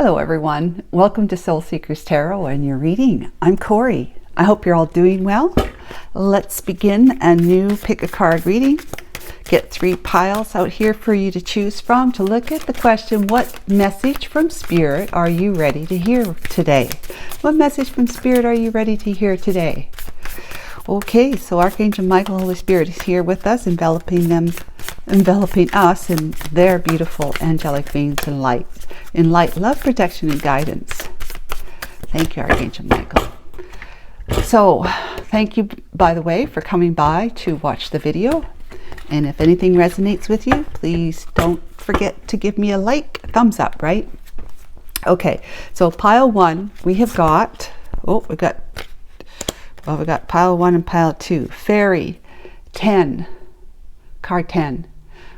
Hello everyone, welcome to Soul Seekers Tarot and your reading. I'm Corey. I hope you're all doing well. Let's begin a new pick a card reading. Get 3 piles out here for you to choose from to look at the question, what message from Spirit are you ready to hear today? What message from Spirit are you ready to hear today? Okay, so Archangel Michael, Holy Spirit is here with us, enveloping us in their beautiful angelic beings and light. In light, love, protection, and guidance. Thank you, Archangel Michael. So, thank you, by the way, for coming by to watch the video. And if anything resonates with you, please don't forget to give me a like, thumbs up, right? Okay, so pile 1, we have got, we got pile 1 and pile 2. Fairy, 10, card 10,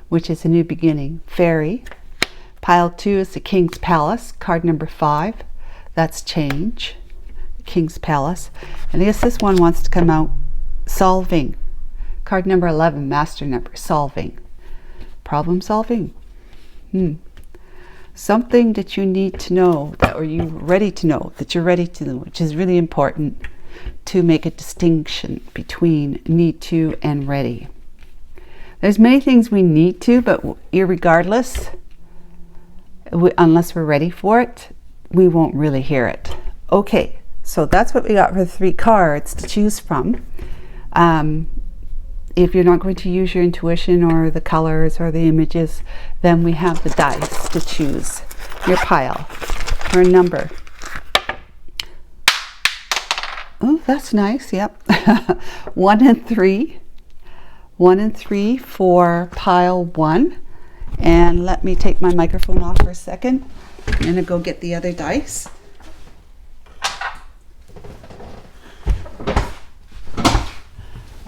which is a new beginning. Fairy. Pile 2 is the King's Palace, card number 5. That's change. King's Palace. And I guess this one wants to come out solving. Card number 11, master number, solving. Problem solving. Something that you need to know, or you're ready to know, which is really important to make a distinction between need to and ready. There's many things we need to, but irregardless, unless we're ready for it, we won't really hear it. Okay, so that's what we got for the 3 cards to choose from. If you're not going to use your intuition or the colors or the images, then we have the dice to choose your pile or number. Oh, that's nice. Yep. 1 and 3. 1 and 3 for pile 1. And let me take my microphone off for a second. I'm going to go get the other dice.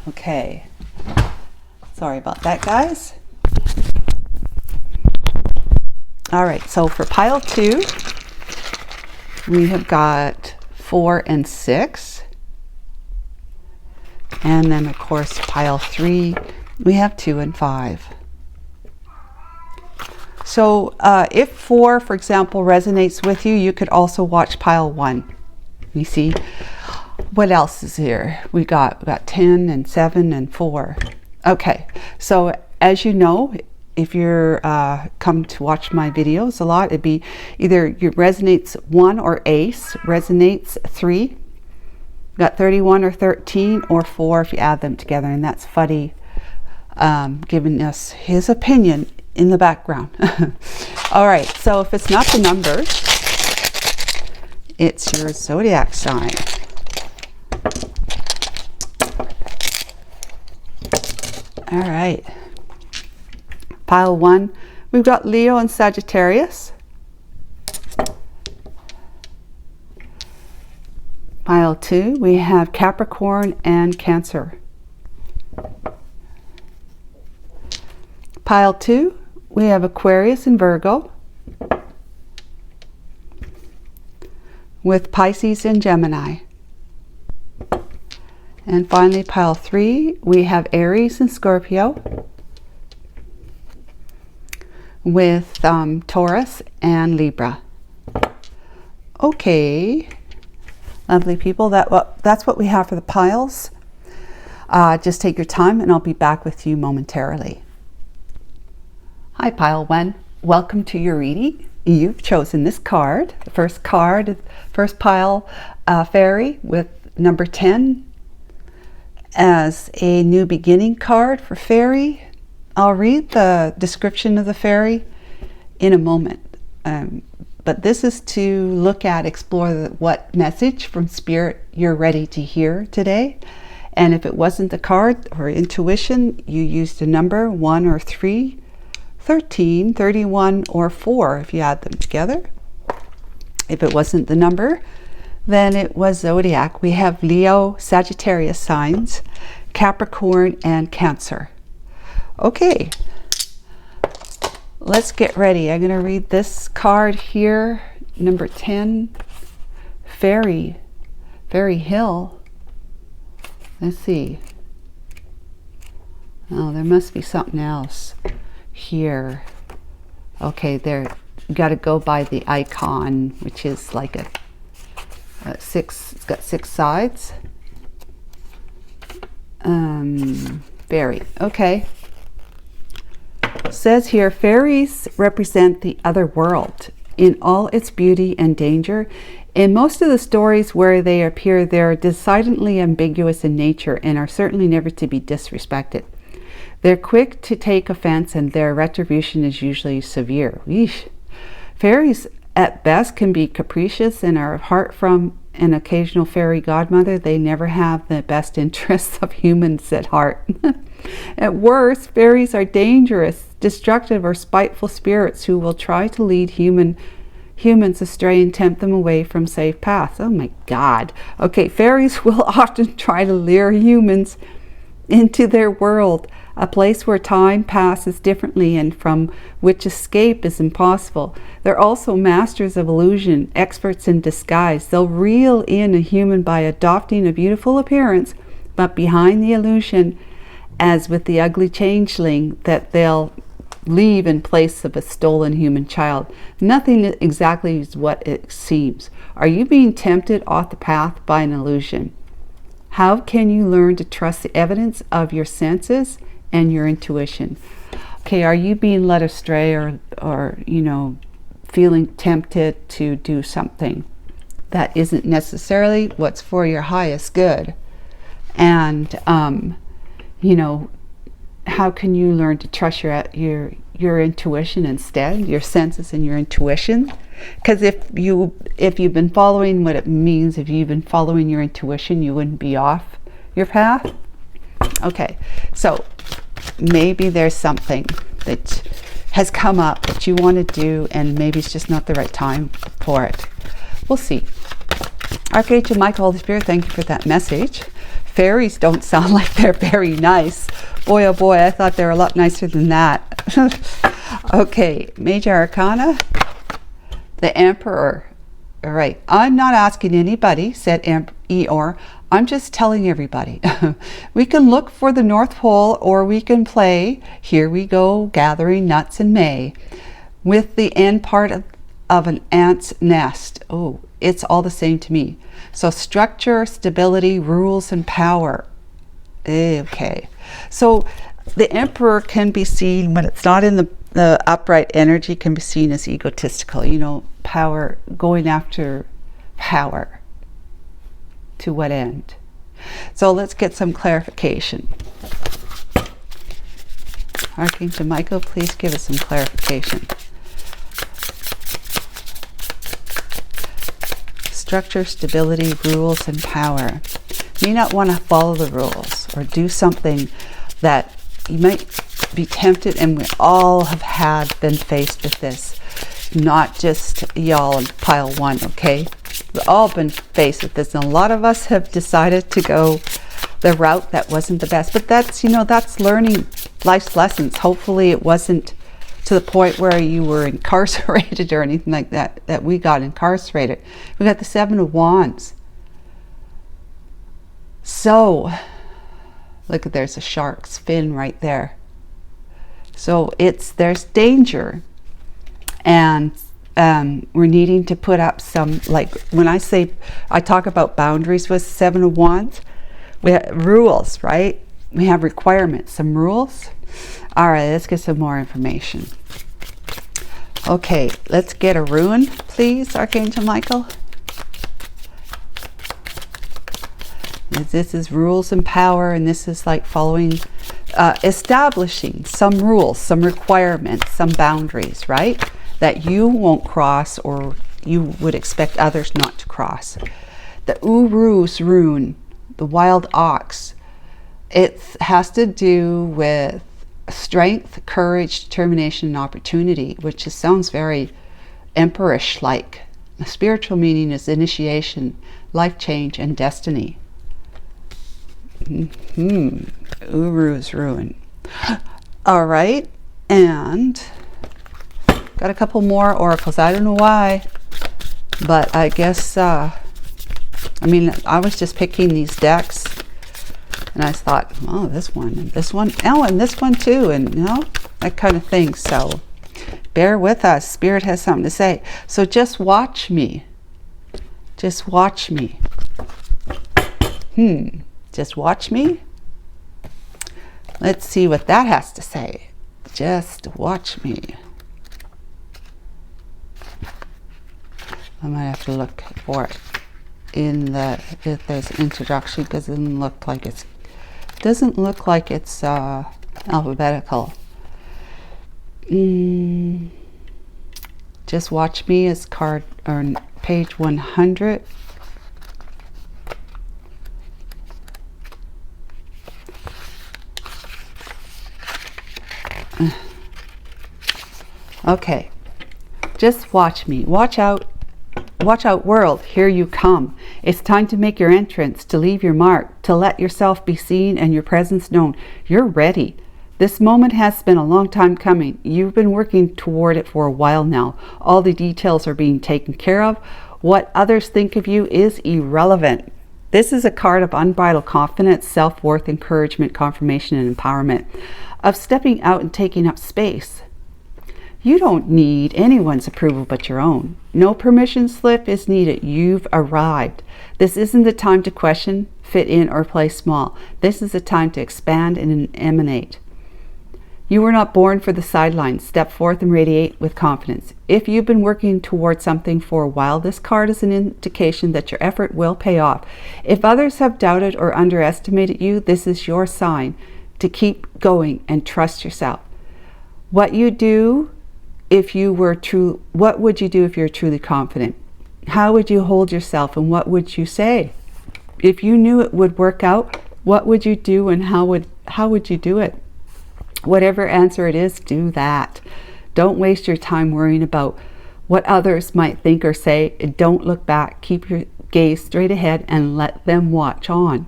Okay. Sorry about that, guys. All right, so for pile 2, we have got 4 and 6. And then, of course, pile 3, we have 2 and 5. So if 4, for example, resonates with you, you could also watch pile 1. You see, what else is here? We got 10 and 7 and 4. Okay, so as you know, if you're come to watch my videos a lot, it'd be either your resonates 1 or ace, resonates 3. Got 31 or 13 or 4 if you add them together, and that's Fuddy giving us his opinion in the background. All right, so if it's not the number, it's your zodiac sign. All right, pile 1, we've got Leo and Sagittarius. Pile 2, we have Capricorn and Cancer. Pile 2, we have Aquarius and Virgo, with Pisces and Gemini. And finally, pile 3, we have Aries and Scorpio, with Taurus and Libra. Okay, lovely people, that's what we have for the piles. Just take your time and I'll be back with you momentarily. Hi, pile 1. Welcome to your reading. You've chosen this card, the first pile, Fairy, with number 10 as a new beginning card for Fairy. I'll read the description of the Fairy in a moment. But this is to look at, explore what message from Spirit you're ready to hear today. And if it wasn't the card or intuition, you used a number, 1 or 3, 13, 31, or 4 if you add them together. If it wasn't the number, then it was zodiac. We have Leo, Sagittarius signs, Capricorn, and Cancer. Okay, let's get ready. I'm going to read this card here, number 10, Fairy Hill. Let's see. Oh, there must be something else here. Okay, there, you got to go by the icon, which is like a six. It's got 6 sides. Fairy. Okay. Says here, fairies represent the other world in all its beauty and danger. In most of the stories where they appear, they're decidedly ambiguous in nature and are certainly never to be disrespected. They're quick to take offense and their retribution is usually severe. Eesh. Fairies at best can be capricious and are apart from an occasional fairy godmother. They never have the best interests of humans at heart. At worst, fairies are dangerous, destructive, or spiteful spirits who will try to lead humans astray and tempt them away from safe paths. Oh my God. Okay, fairies will often try to lure humans into their world, a place where time passes differently and from which escape is impossible. They're also masters of illusion, experts in disguise. They'll reel in a human by adopting a beautiful appearance, but behind the illusion, as with the ugly changeling that they'll leave in place of a stolen human child. Nothing exactly is what it seems. Are you being tempted off the path by an illusion? How can you learn to trust the evidence of your senses and your intuition? Okay, are you being led astray or you know, feeling tempted to do something that isn't necessarily what's for your highest good? And you know, how can you learn to trust your intuition instead, your senses and your intuition? Because if you've been following what it means, if you've been following your intuition, you wouldn't be off your path. Okay, so maybe there's something that has come up that you want to do and maybe it's just not the right time for it. We'll see. Archangel Michael, Holy Spirit, thank you for that message. Fairies don't sound like they're very nice. Boy, oh boy, I thought they were a lot nicer than that. Okay, Major Arcana, the Emperor. All right, I'm not asking anybody, said Eeyore. I'm just telling everybody. We can look for the North Pole or we can play Here We Go Gathering Nuts in May with the end part of an ant's nest. Oh, it's all the same to me. So structure, stability, rules, and power. Okay. So the Emperor can be seen, when it's not in the upright energy, can be seen as egotistical. You know, power, going after power. To what end? So let's get some clarification. Archangel Michael, please give us some clarification. Structure, stability, rules, and power. You may not want to follow the rules or do something that you might be tempted, and we all have been faced with this. Not just y'all in pile one, okay? We've all been faced with this, and a lot of us have decided to go the route that wasn't the best. But that's, you know, that's learning life's lessons. Hopefully it wasn't to the point where you were incarcerated or anything like that, that we got incarcerated. We got the 7 of Wands. So, look, there's a shark's fin right there. So there's danger. And we're needing to put up some, like when I talk about boundaries with 7 of Wands, we have rules, right? We have requirements, some rules. All right, let's get some more information. Okay, let's get a rune, please, Archangel Michael. This is rules and power, and this is like following, establishing some rules, some requirements, some boundaries, right? That you won't cross or you would expect others not to cross. The Uruz rune, the wild ox, it has to do with strength, courage, determination, and opportunity, which sounds very emperorish-like. The spiritual meaning is initiation, life change, and destiny. Uruz rune. All right, and got a couple more oracles. I don't know why, but I guess, I mean, I was just picking these decks, and I thought, oh, this one, and this one, oh, and this one too, and you know, that kind of thing. So bear with us. Spirit has something to say. So just watch me. Just watch me. Just watch me. Let's see what that has to say. Just watch me. I might have to look for it in the, if there's an introduction, because it doesn't look like it's alphabetical. Just watch me is card or page 100. Okay, just watch me. Watch out. Watch out, world. Here you come. It's time to make your entrance, to leave your mark, to let yourself be seen and your presence known. You're ready. This moment has been a long time coming. You've been working toward it for a while now. All the details are being taken care of. What others think of you is irrelevant. This is a card of unbridled confidence, self-worth, encouragement, confirmation, and empowerment. Of stepping out and taking up space. You don't need anyone's approval but your own. No permission slip is needed. You've arrived. This isn't the time to question, fit in, or play small. This is the time to expand and emanate. You were not born for the sidelines. Step forth and radiate with confidence. If you've been working towards something for a while, this card is an indication that your effort will pay off. If others have doubted or underestimated you, this is your sign to keep going and trust yourself. What you do if you were true, what would you do if you're truly confident? How would you hold yourself, and what would you say? If you knew it would work out, what would you do, and how would you do it? Whatever answer it is, do that. Don't waste your time worrying about what others might think or say. Don't look back. Keep your gaze straight ahead and let them watch on.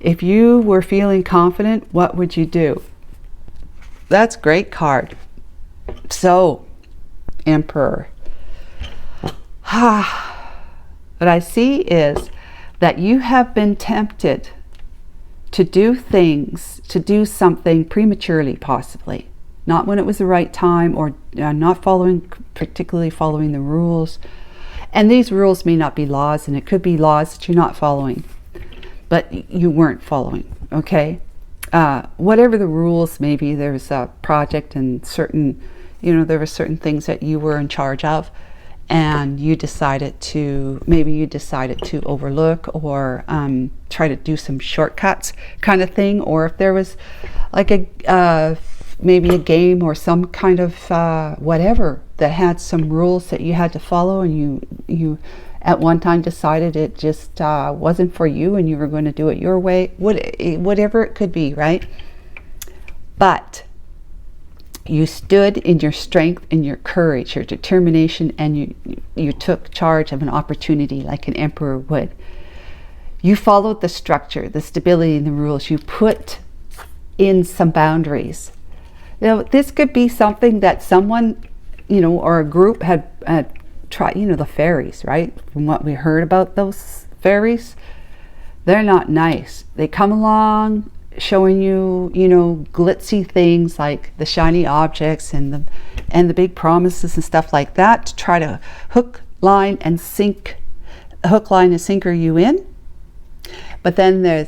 If you were feeling confident, what would you do? That's a great card. So, Emperor. What I see is that you have been tempted to do things, to do something prematurely, possibly. Not when it was the right time, or not particularly following the rules. And these rules may not be laws, and it could be laws that you're not following, but you weren't following, okay? Whatever the rules may be, there's a project and certain, there were certain things that you were in charge of, and you decided to overlook or try to do some shortcuts kind of thing. Or if there was like maybe a game or some kind of whatever that had some rules that you had to follow, and you at one time decided it just wasn't for you and you were going to do it your way, whatever it could be, right? But you stood in your strength and your courage, your determination, and you took charge of an opportunity like an emperor would. You followed the structure, the stability, and the rules. You put in some boundaries. This could be something that someone, or a group had tried, the fairies, right? From what we heard about those fairies, they're not nice. They come along showing you, glitzy things like the shiny objects and the big promises and stuff like that, to try to hook, line, and sinker you in. But then they're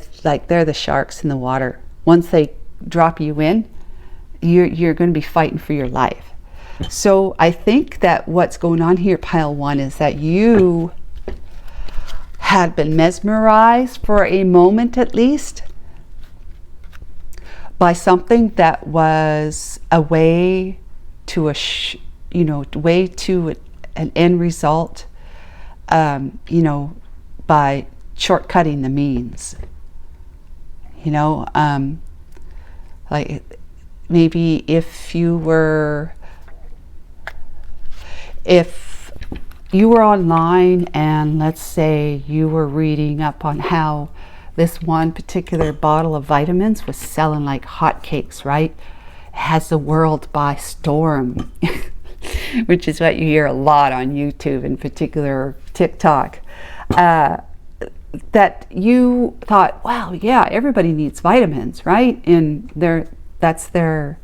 the sharks in the water. Once they drop you in, you're going to be fighting for your life. So I think that what's going on here, pile one, is that you had been mesmerized for a moment at least by something that was a way to an end result, by shortcutting the means. Like maybe if you were online and let's say you were reading up on how this one particular bottle of vitamins was selling like hotcakes, right? It has the world by storm, which is what you hear a lot on YouTube, in particular TikTok. That you thought, wow, yeah, everybody needs vitamins, right? And that's their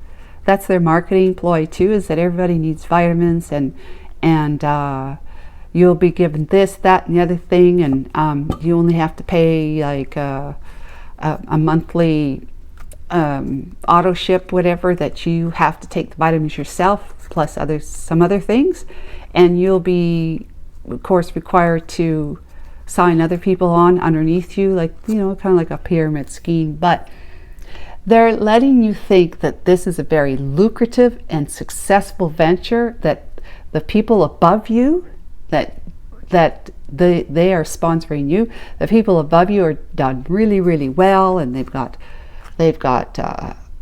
that's their marketing ploy too, is that everybody needs vitamins, and you'll be given this, that, and the other thing, and you only have to pay like a monthly auto ship, whatever, that you have to take the vitamins yourself plus some other things, and you'll be, of course, required to sign other people on underneath you, like, you know, kind of like a pyramid scheme. But they're letting you think that this is a very lucrative and successful venture, that the people above you, that they are sponsoring you, the people above you are done really, really well, and they've got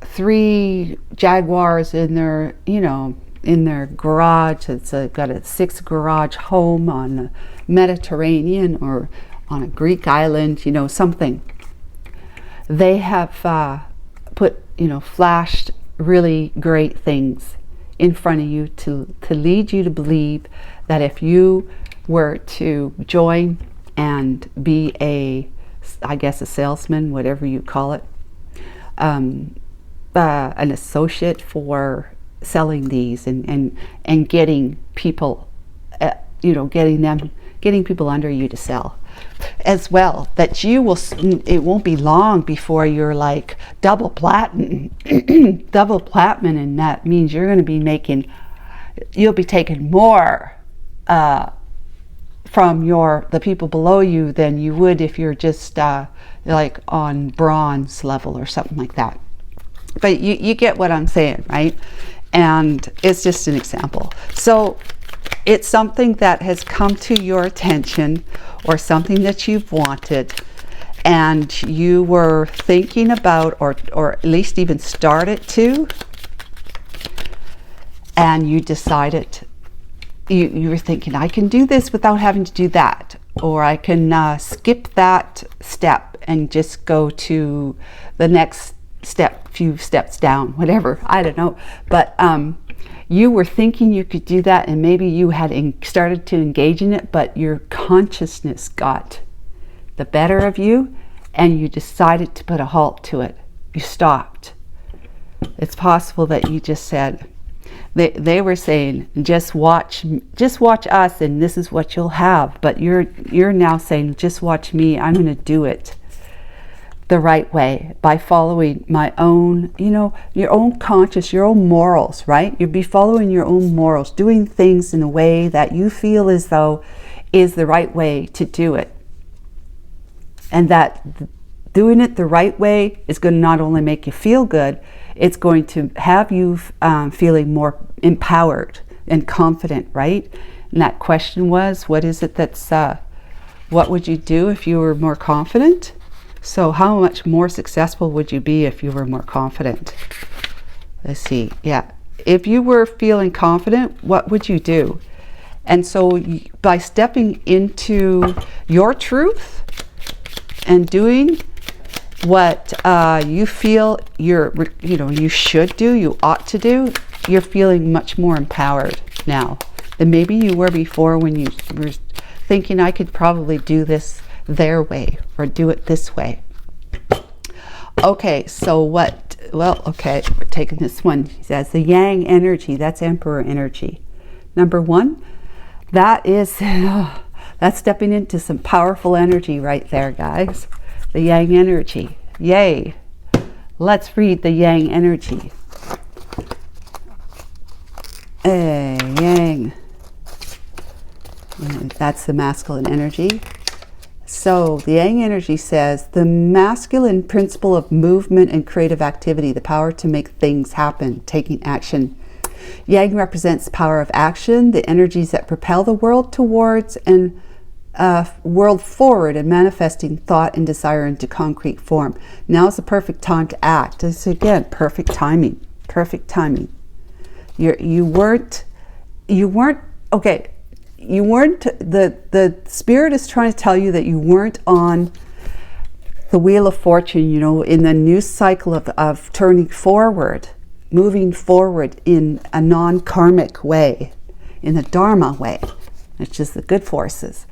3 Jaguars in their, you know, in their garage. It's got a 6th garage home on the Mediterranean or on a Greek island, you know, something. They have put, you know, flashed really great things in front of you to lead you to believe that if you were to join and be I guess a salesman, whatever you call it, an associate for selling these and getting people, you know, getting people under you to sell as well, that it won't be long before you're like double platinum, and that means you're going to be you'll be taking more from the people below you than you would if you're just like on bronze level or something like that. But you get what I'm saying, right? And it's just an example. So it's something that has come to your attention, or something that you've wanted, and you were thinking about, or at least even started to, and you decided, you were thinking, I can do this without having to do that, or I can skip that step and just go to the next step, few steps down, whatever, I don't know. But you were thinking you could do that, and maybe you had started to engage in it, but your consciousness got the better of you, and you decided to put a halt to it. You stopped. It's possible that you just said, they were saying, just watch us, and this is what you'll have. But you're now saying, just watch me. I'm going to do it the right way by following my own, you know, your own conscious, your own morals, right? You'll be following your own morals, doing things in a way that you feel as though is the right way to do it. And that doing it the right way is going to not only make you feel good, it's going to have you feeling more empowered and confident, right? And that question was, what is it that's, what would you do if you were more confident? So how much more successful would you be if you were more confident? Let's see. Yeah. If you were feeling confident, what would you do? And so by stepping into your truth and doing what you feel you should do, you ought to do, you're feeling much more empowered now than maybe you were before, when you were thinking, I could probably do this their way or do it this way. Okay, so okay, we're taking this one. He says the yang energy, that's Emperor energy. Number 1, that's stepping into some powerful energy right there, guys. The yang energy. Yay. Let's read the yang energy. Yang. And that's the masculine energy. So the yang energy says the masculine principle of movement and creative activity, the power to make things happen, taking action. Yang represents the power of action, the energies that propel the world towards and world forward and manifesting thought and desire into concrete form. Now is the perfect time to act. This again, perfect timing. Perfect timing. You weren't okay. You weren't, the spirit is trying to tell you that you weren't on the wheel of fortune, you know, in the new cycle of turning forward, moving forward in a non-karmic way, in the Dharma way, which is the good forces.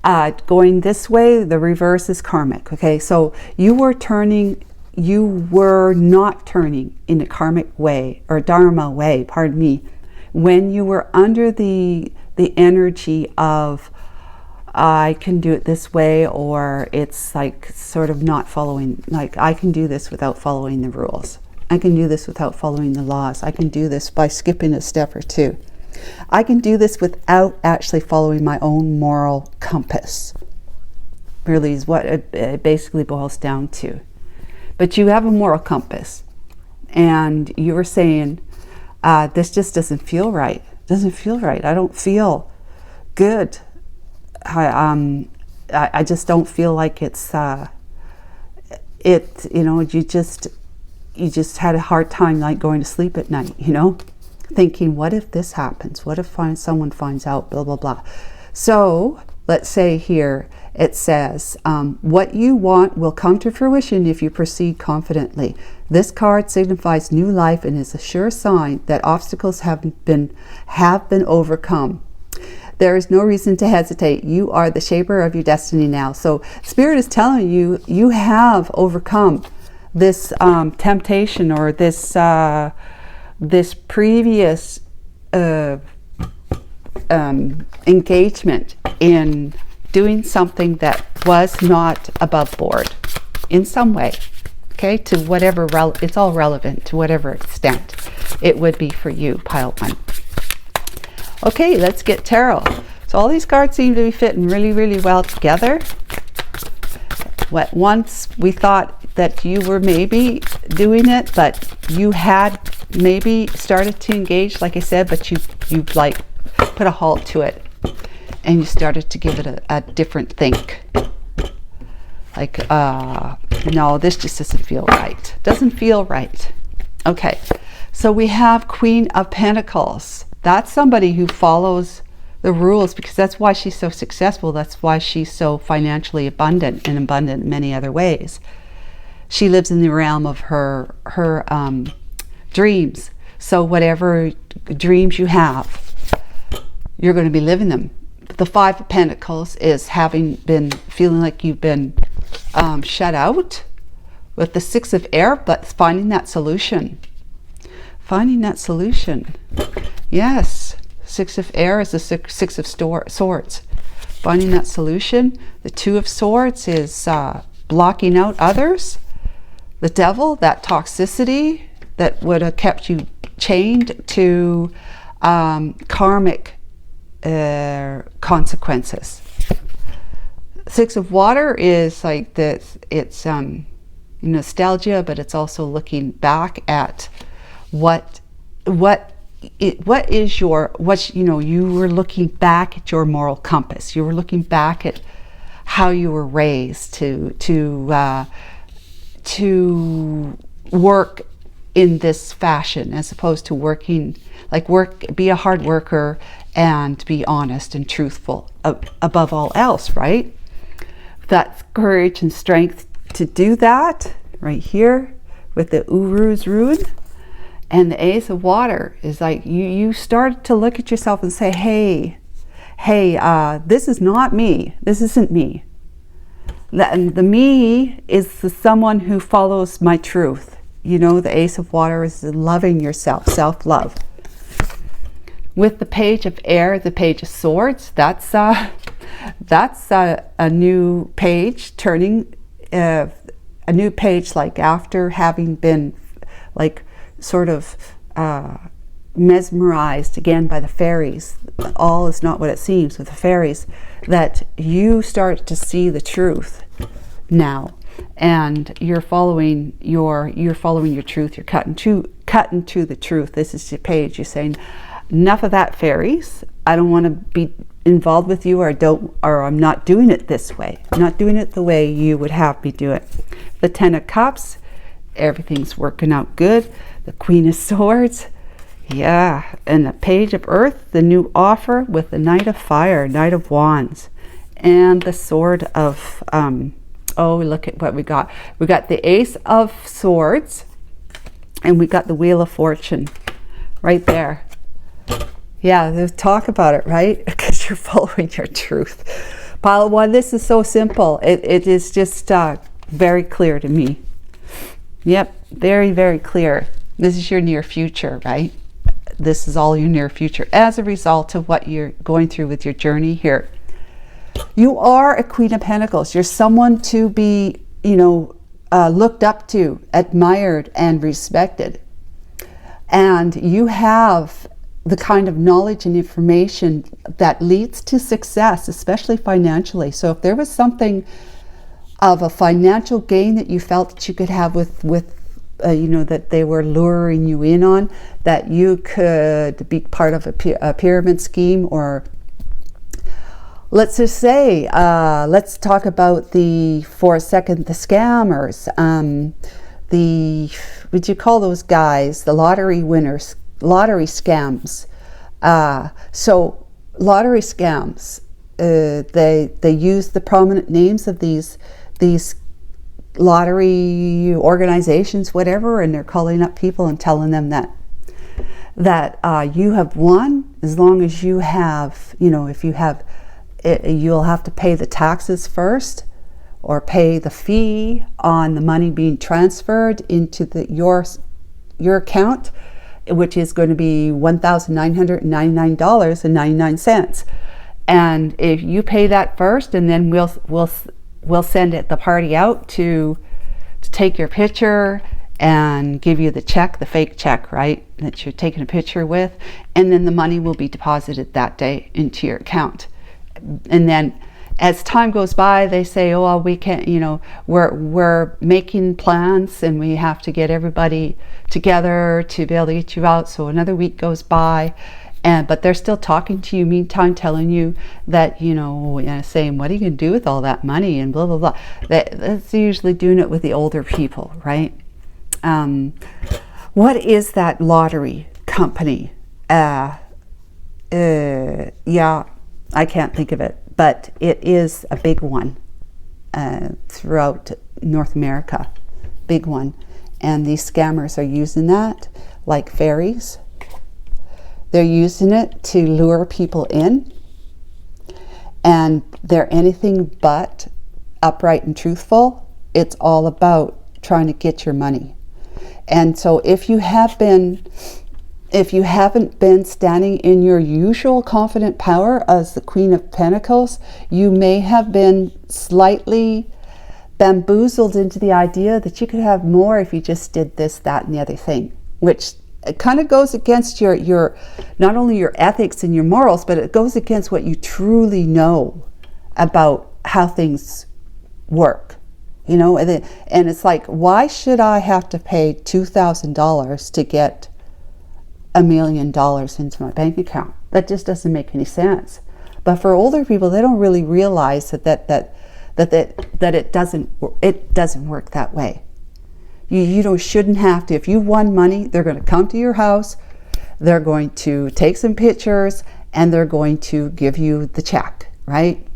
Going this way, the reverse is karmic. Okay, so you were turning you were not turning in a karmic way or dharma way, pardon me, when you were under the energy of I can do it this way, or it's like sort of not following, like I can do this without following the rules. I can do this without following the laws. I can do this by skipping a step or two. I can do this without actually following my own moral compass. Really is what it basically boils down to. But you have a moral compass, and you were saying, this just doesn't feel right. It doesn't feel right. I don't feel good. I just don't feel like it's you know, you just had a hard time like going to sleep at night, you know, thinking, what if this happens? What if someone finds out, blah, blah, blah. So let's say here it says, what you want will come to fruition if you proceed confidently. This card signifies new life and is a sure sign that obstacles have been overcome. There is no reason to hesitate. You are the shaper of your destiny now. So Spirit is telling you, you have overcome this temptation, or this this previous engagement in doing something that was not above board in some way. Okay, to whatever, it's all relevant to whatever extent it would be for you, pile one. Okay, let's get tarot. So all these cards seem to be fitting really, really well together. Once we thought that you were maybe doing it, but you had maybe started to engage, like I said, but you like put a halt to it, and you started to give it a different think. Like, no, this just doesn't feel right. Doesn't feel right. Okay, so we have Queen of Pentacles. That's somebody who follows the rules, because that's why she's so successful. That's why she's so financially abundant, and abundant in many other ways. She lives in the realm of her dreams. So whatever dreams you have, you're going to be living them. The Five of Pentacles is having been feeling like you've been shut out, with the Six of Air, but finding that solution. Finding that solution. Yes, Six of Air is the Six of Swords. Finding that solution. The Two of Swords is blocking out others. The Devil, that toxicity that would have kept you chained to karmic consequences. Six of Water is like this. It's nostalgia, but it's also looking back at what is your, you were looking back at your moral compass. You were looking back at how you were raised to work in this fashion, as opposed to be a hard worker and be honest and truthful above all else, right? That's courage and strength to do that right here with the Uru's rune. And the Ace of Water is like you start to look at yourself and say, hey, this is not me. This isn't me. And the me is the someone who follows my truth. You know, the Ace of Water is loving yourself, self-love. With the Page of Air, the Page of Swords, that's a new page, turning a new page, like after having been like sort of mesmerized again by the fairies. All is not what it seems with the fairies, that you start to see the truth now, and you're following your truth. You're cutting to the truth. This is your page. You're saying, enough of that, fairies. I don't want to be involved with you, or I'm not doing it this way. I'm not doing it the way you would have me do it. The Ten of Cups, everything's working out good. The Queen of Swords, yeah, and the Page of Earth, the new offer with the Knight of Fire, Knight of Wands, and the Sword of, look at what we got. We got the Ace of Swords, and we got the Wheel of Fortune right there. Yeah, there's talk about it, right? Because you're following your truth. Pile one, this is so simple. It is just very clear to me. Yep, very, very clear. This is your near future, right? This is all your near future as a result of what you're going through with your journey here. You are a Queen of Pentacles. You're someone to be, looked up to, admired, and respected. And you have the kind of knowledge and information that leads to success, especially financially. So if there was something of a financial gain that you felt that you could have with that they were luring you in on, that you could be part of a pyramid scheme, or let's just say, let's talk about for a second, the scammers, would you call those guys, the lottery winners, lottery scams. So lottery scams, they use the prominent names of these lottery organizations, whatever, and they're calling up people and telling them that you have won, as long as you have, if you have, you'll have to pay the taxes first, or pay the fee on the money being transferred into your account, which is going to be $1,999.99. And if you pay that first, and then we'll send the party out to take your picture and give you the check, the fake check, right, that you're taking a picture with, and then the money will be deposited that day into your account. And then as time goes by, they say, oh, well, we can't, we're making plans and we have to get everybody together to be able to get you out. So another week goes by, but they're still talking to you, meantime, telling you that, saying, what are you going to do with all that money, and blah, blah, blah. That's usually doing it with the older people, right? What is that lottery company? Yeah, I can't think of it, but it is a big one throughout North America, big one. And these scammers are using that like fairies. They're using it to lure people in, and they're anything but upright and truthful. It's all about trying to get your money. And so if you haven't been standing in your usual confident power as the Queen of Pentacles, you may have been slightly bamboozled into the idea that you could have more if you just did this, that, and the other thing, which it kind of goes against your not only your ethics and your morals, but it goes against what you truly know about how things work. And it's like, why should I have to pay $2,000 to get $1 million into my bank account? That just doesn't make any sense. But for older people, they don't really realize that it doesn't work that way. You shouldn't have to. If you won money, they're going to come to your house, they're going to take some pictures, and they're going to give you the check, right?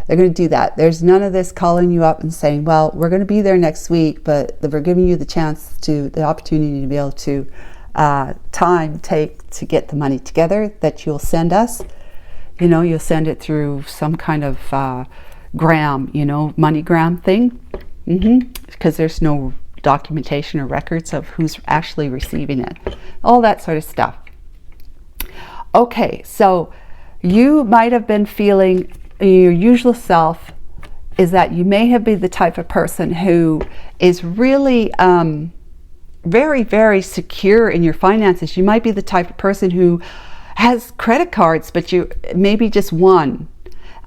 They're going to do that. There's none of this calling you up and saying, well, we're going to be there next week, but we're giving you the opportunity to be able to take to get the money together that you'll send us. You'll send it through some kind of MoneyGram thing, because there's no documentation or records of who's actually receiving it, all that sort of stuff. Okay, so you might have been feeling, your usual self is that you may have been the type of person who is really very, very secure in your finances. You might be the type of person who has credit cards, but you maybe just one,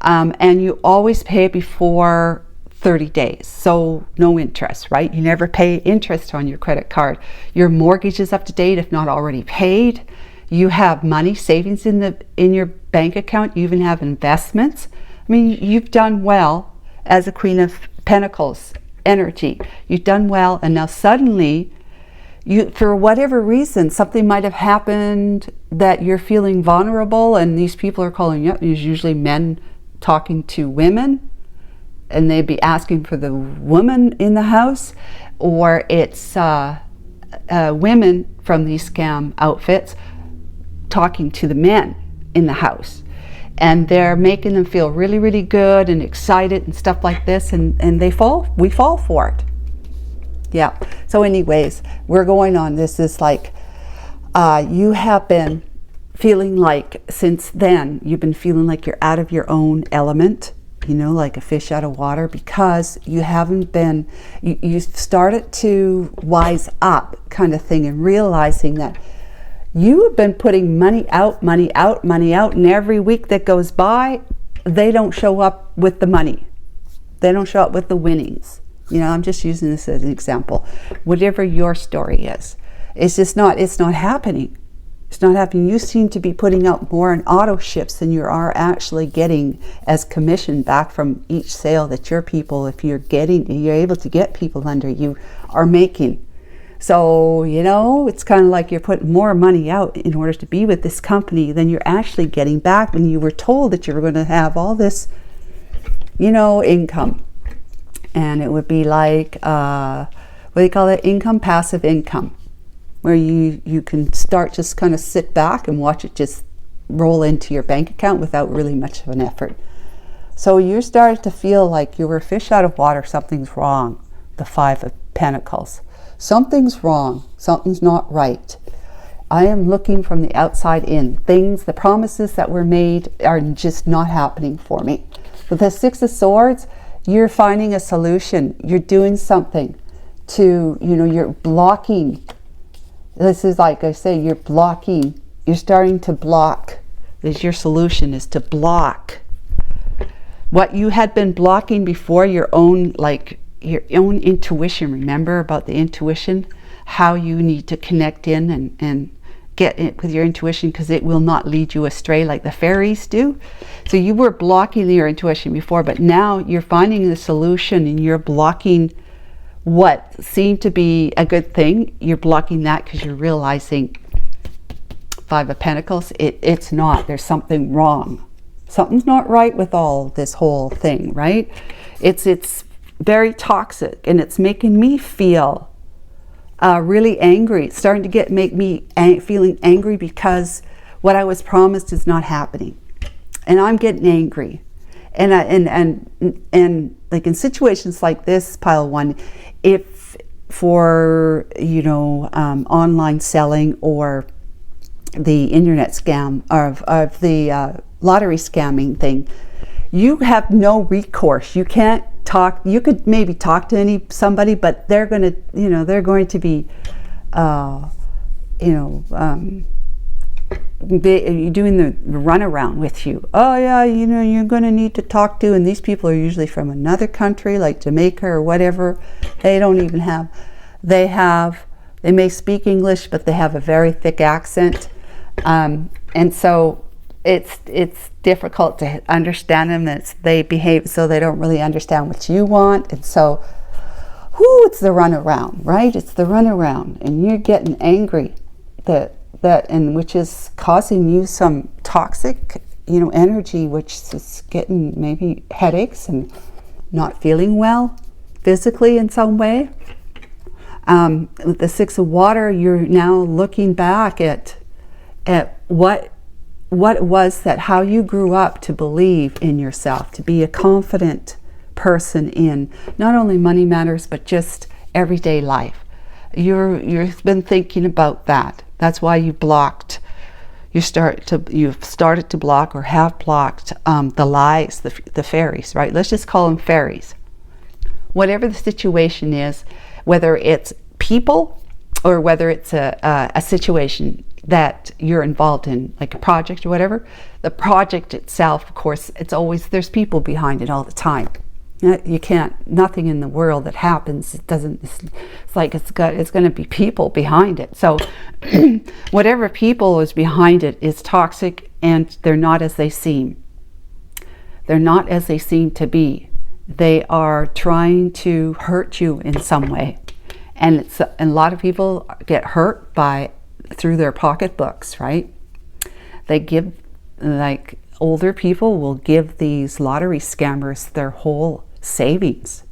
and you always pay it before 30 days, so no interest, right? You never pay interest on your credit card. Your mortgage is up to date, if not already paid. You have money savings in your bank account. You even have investments. I mean, you've done well as a Queen of Pentacles energy. You've done well, and now suddenly, for whatever reason, something might have happened that you're feeling vulnerable, and these people are calling you up. There's usually men talking to women, and they'd be asking for the woman in the house, or it's women from these scam outfits talking to the men in the house, and they're making them feel really, really good and excited and stuff like this, and we fall for it. Yeah. So anyways, we're going on. This is like, you have been feeling like, since then, you've been feeling like you're out of your own element, you know, like a fish out of water, because you haven't been, you started to wise up kind of thing, and realizing that you have been putting money out, money out, money out, and every week that goes by, they don't show up with the money. They don't show up with the winnings. You know, I'm just using this as an example. Whatever your story is, it's just not, it's not happening. It's not happening. You seem to be putting out more in auto ships than you are actually getting as commission back from each sale that your people, if you're able to get people under you, are making. So, you know, it's kind of like you're putting more money out in order to be with this company than you're actually getting back when you were told that you were going to have all this, you know, income. And it would be like, what do you call it? Income, passive income, where you can start just kind of sit back and watch it just roll into your bank account without really much of an effort. So you're starting to feel like you were a fish out of water. Something's wrong. The Five of Pentacles. Something's wrong. Something's not right. I am looking from the outside in. Things, the promises that were made are just not happening for me. With the Six of Swords, you're finding a solution. You're doing something to, you know, you're blocking. This is like I say, you're blocking. You're starting to block. This, your solution is to block what you had been blocking before, your own, like your own intuition. Remember about the intuition, how you need to connect in and get it with your intuition, because it will not lead you astray like the fairies do. So you were blocking your intuition before, but now you're finding the solution, and you're blocking what seemed to be a good thing. You're blocking that because you're realizing, Five of Pentacles, it's not. There's something wrong. Something's not right with all this whole thing, right? It's very toxic, and it's making me feel really angry. It's starting to make me feeling angry because what I was promised is not happening, and I'm getting angry. And like in situations like this, pile one, if for, you know, online selling or the internet scam of the lottery scamming thing, you have no recourse. You can't talk. You could maybe talk to somebody, but they're going to, you know, they're going to be, doing the runaround with you. Oh yeah, you know, you're going to need to talk to, and these people are usually from another country like Jamaica or whatever. They don't even have, they may speak English, but they have a very thick accent, and so it's difficult to understand them. They behave so they don't really understand what you want, and so it's the runaround, right? It's the runaround, and you're getting angry and which is causing you some toxic, you know, energy, which is getting maybe headaches and not feeling well physically in some way. With the Six of Water, you're now looking back at what it was that, how you grew up to believe in yourself, to be a confident person in not only money matters, but just everyday life. You've been thinking about that. That's why you've started to block, or have blocked, the lies, the fairies, right? Let's just call them fairies. Whatever the situation is, whether it's people or whether it's a situation that you're involved in, like a project or whatever, the project itself, of course, there's people behind it all the time. You can't, nothing in the world that happens, it's like it's going to be people behind it. So whatever people is behind it is toxic, and they're not as they seem. They're not as they seem to be. They are trying to hurt you in some way. And a lot of people get hurt through their pocketbooks, right? They give, like older people will give these lottery scammers their whole savings,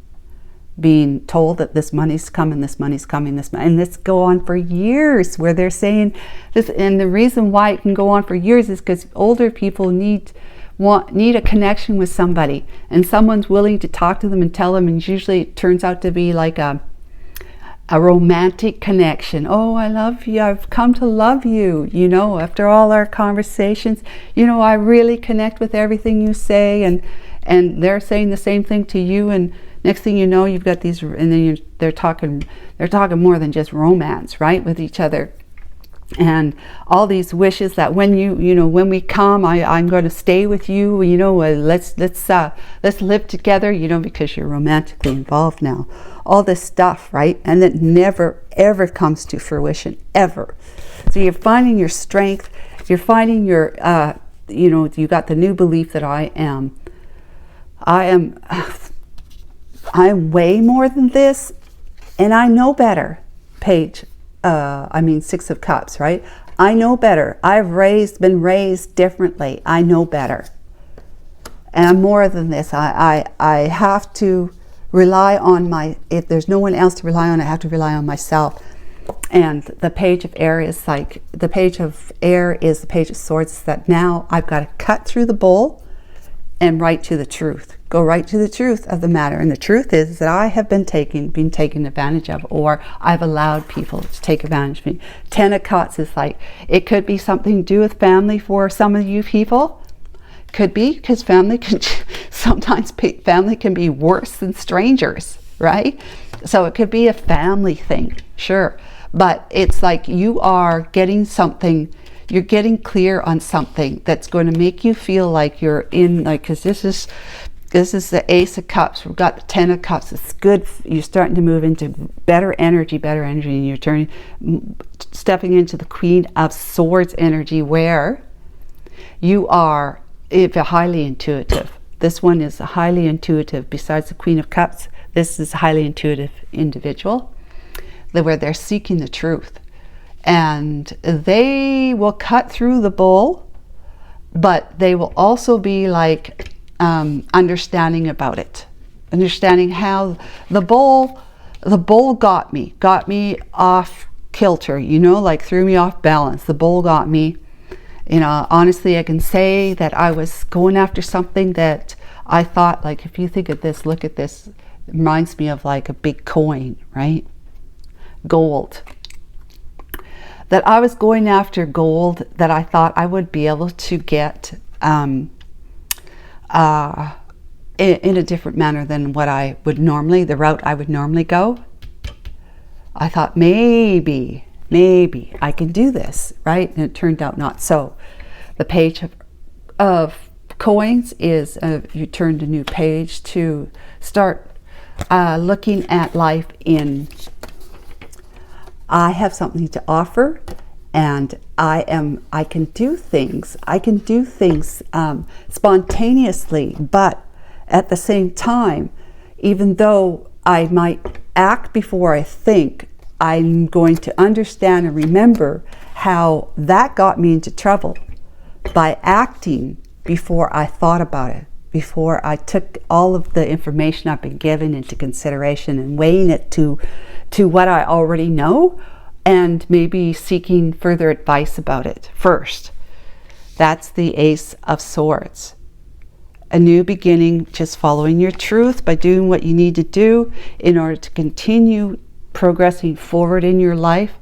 being told that this money's coming, and this go on for years, where they're saying this. And the reason why it can go on for years is because older people need a connection with somebody, and someone's willing to talk to them and tell them, and usually it turns out to be like a romantic connection. Oh, I love you. I've come to love you. You know, after all our conversations, you know, I really connect with everything you say, and they're saying the same thing to you. And next thing you know, you've got these, and then they're talking more than just romance, right, with each other. And all these wishes that when when we come, I'm going to stay with you. You know, let's live together. You know, because you're romantically involved now. All this stuff, right? And it never ever comes to fruition, ever. So you're finding your strength. You're finding your, you got the new belief that I am way more than this, and I know better. Six of Cups, right? I know better. I've been raised differently. I know better. And I'm more than this. I have to rely on if there's no one else to rely on, I have to rely on myself. And the Page of Air is the Page of Swords, that now I've got to cut through the bull and right to the truth. Go right to the truth of the matter. And the truth is that I have been taken advantage of, or I've allowed people to take advantage of me. 10 of Cups is it could be something to do with family for some of you people. Could be, because sometimes family can be worse than strangers, right? So it could be a family thing, sure. But it's you are getting something. You're getting clear on something that's going to make you feel like you're in, because this is the Ace of Cups. We've got the 10 of Cups. It's good. You're starting to move into better energy, and you're stepping into the Queen of Swords energy, where you are highly intuitive. This one is a highly intuitive. Besides the Queen of Cups, this is a highly intuitive individual, where they're seeking the truth. And they will cut through the bull, but they will also be understanding about it, understanding how the bull got me off kilter, threw me off balance. The bull got me. Honestly, I can say that I was going after something that I thought, if you think of this, look at this, it reminds me of a big coin, right? Gold. That I was going after gold that I thought I would be able to get in a different manner than what I would normally, the route I would normally go. I thought maybe I can do this, right? And it turned out not so. The Page of Coins is you turned a new page to start looking at life in, I have something to offer, and I can do things spontaneously, but at the same time, even though I might act before I think, I'm going to understand and remember how that got me into trouble by acting before I thought about it, before I took all of the information I've been given into consideration and weighing it to what I already know, and maybe seeking further advice about it first. That's the Ace of Swords. A new beginning, just following your truth by doing what you need to do in order to continue progressing forward in your life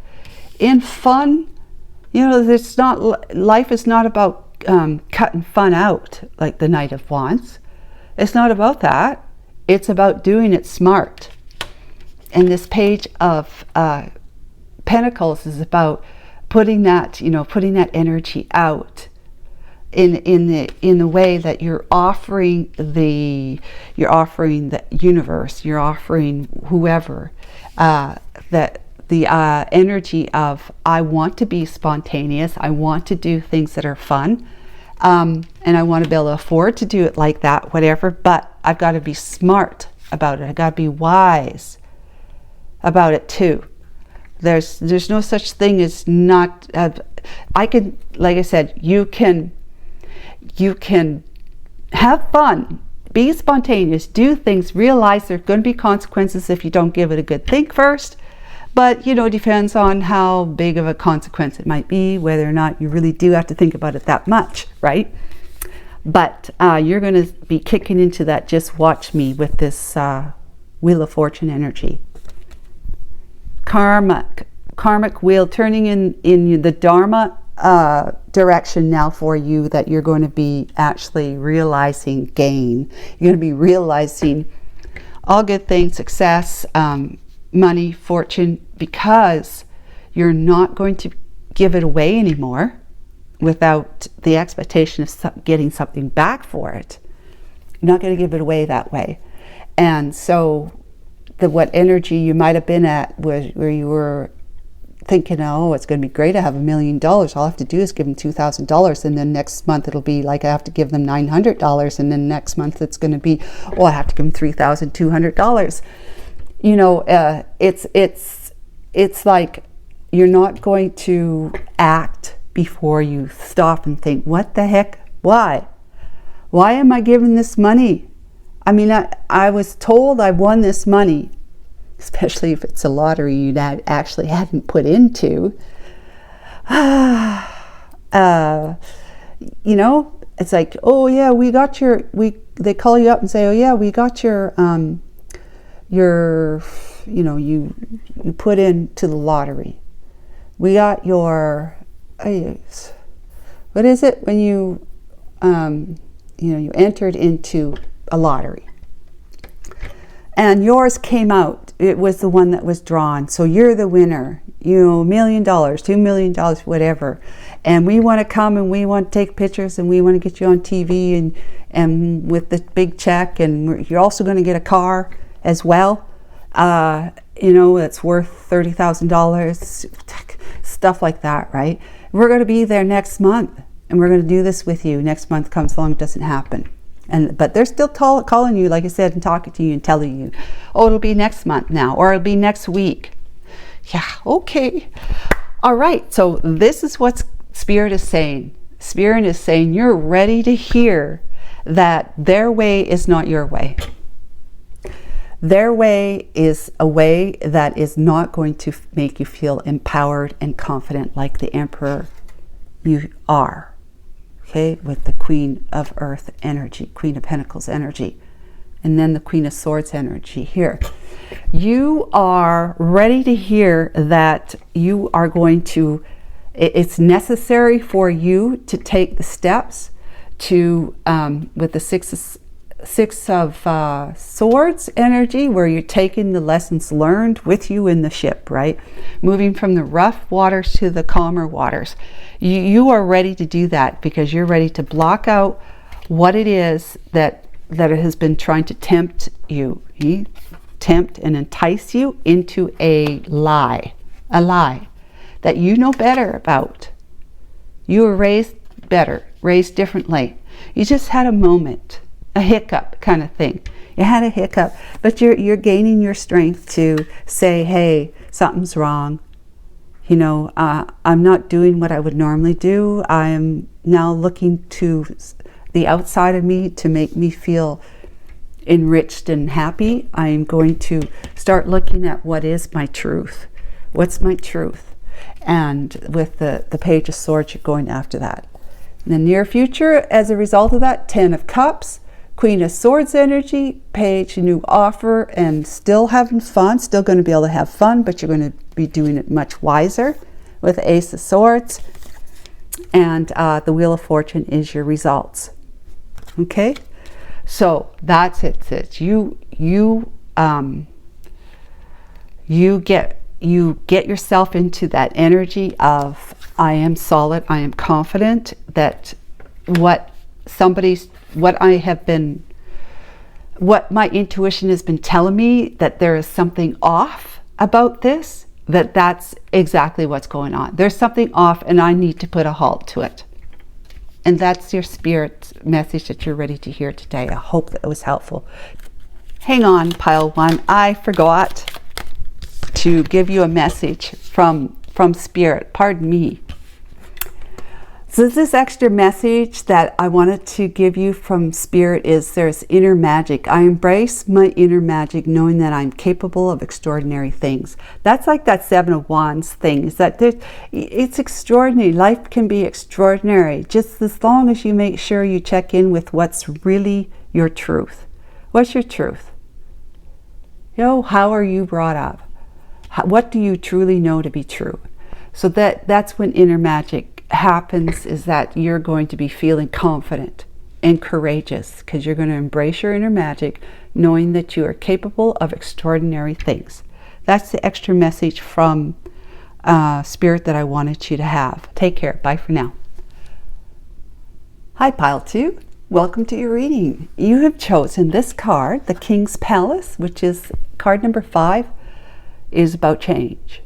in fun. Life is not about cutting fun out like the Knight of Wands. It's not about that. It's about doing it smart. And this Page of Pentacles is about putting that energy out in the way that you're offering the universe, you're offering whoever that the energy of, I want to be spontaneous, I want to do things that are fun, and I want to be able to afford to do it like that, whatever, but I've got to be smart about it. I've got to be wise about it too. There's no such thing as not, I can, like I said, you can have fun, be spontaneous, do things, realize there are going to be consequences if you don't give it a good think first. But, it depends on how big of a consequence it might be, whether or not you really do have to think about it that much, right? But you're going to be kicking into that just watch me with this Wheel of Fortune energy. karmic wheel turning in the Dharma direction now for you, that you're going to be actually realizing gain. You're going to be realizing all good things, success, money, fortune, because you're not going to give it away anymore without the expectation of getting something back for it. You're not going to give it away that way. And so what energy you might have been at where you were thinking, oh, it's going to be great, I have $1 million, all I have to do is give them $2,000, and then next month it'll be like I have to give them $900, and then next month it's going to be, oh, I have to give them $3,200. You know, it's like you're not going to act before you stop and think, what the heck? Why am I giving this money? I mean, I was told I won this money, especially if it's a lottery you actually hadn't put into. You know, it's like, oh yeah, they call you up and say, oh yeah, we got your, you know, you put into the lottery. We got your, what is it when you, you know, you entered into a lottery and yours came out. It was the one that was drawn. So you're the winner, you know, $1 million, $2 million, whatever. And we want to come and we want to take pictures and we want to get you on TV and with the big check, and you're also going to get a car as well. You know, it's worth $30,000, stuff like that, right? We're going to be there next month and we're going to do this with you. Next month comes along, it doesn't happen. But they're still calling you, like I said, and talking to you and telling you, oh, it'll be next month now, or it'll be next week. Yeah, okay. All right, so this is what Spirit is saying. Spirit is saying you're ready to hear that their way is not your way. Their way is a way that is not going to make you feel empowered and confident like the Emperor you are. Okay, with the Queen of Earth energy, Queen of Pentacles energy, and then the Queen of Swords energy here. You are ready to hear that you are going to, it's necessary for you to take the steps to, with the Six of Swords energy, where you're taking the lessons learned with you in the ship, right? Moving from the rough waters to the calmer waters. You are ready to do that because you're ready to block out what it is that it has been trying to tempt you. Tempt and entice you into a lie that you know better about. You were raised better, raised differently. You just had a moment, a hiccup kind of thing. You had a hiccup, but you're gaining your strength to say, hey, something's wrong. You know, I'm not doing what I would normally do. I am now looking to the outside of me to make me feel enriched and happy. I am going to start looking at what is my truth. What's my truth? And with the Page of Swords, you're going after that. In the near future, as a result of that, 10 of Cups, Queen of Swords energy, Page, a new offer, and still having fun, still going to be able to have fun, but you're going to be doing it much wiser with Ace of Swords. And the Wheel of Fortune is your results. Okay? So that's it. You get yourself into that energy of, I am solid, I am confident that what my intuition has been telling me, that there is something off about this, that's exactly what's going on. There's something off and I need to put a halt to it. And that's your Spirit message that you're ready to hear today. I hope that it was helpful. Hang on, pile one. I forgot to give you a message from Spirit. Pardon me. So this extra message that I wanted to give you from Spirit is there's inner magic. I embrace my inner magic, knowing that I'm capable of extraordinary things. That's like that Seven of Wands thing, is that it's extraordinary. Life can be extraordinary just as long as you make sure you check in with what's really your truth. What's your truth? You know, how are you brought up? What do you truly know to be true? So that's when inner magic happens, is that you're going to be feeling confident and courageous because you're going to embrace your inner magic, knowing that you are capable of extraordinary things. That's the extra message from Spirit that I wanted you to have. Take care. Bye for now. Hi, Pile 2. Welcome to your reading. You have chosen this card, the King's Palace, which is card number 5, is about change.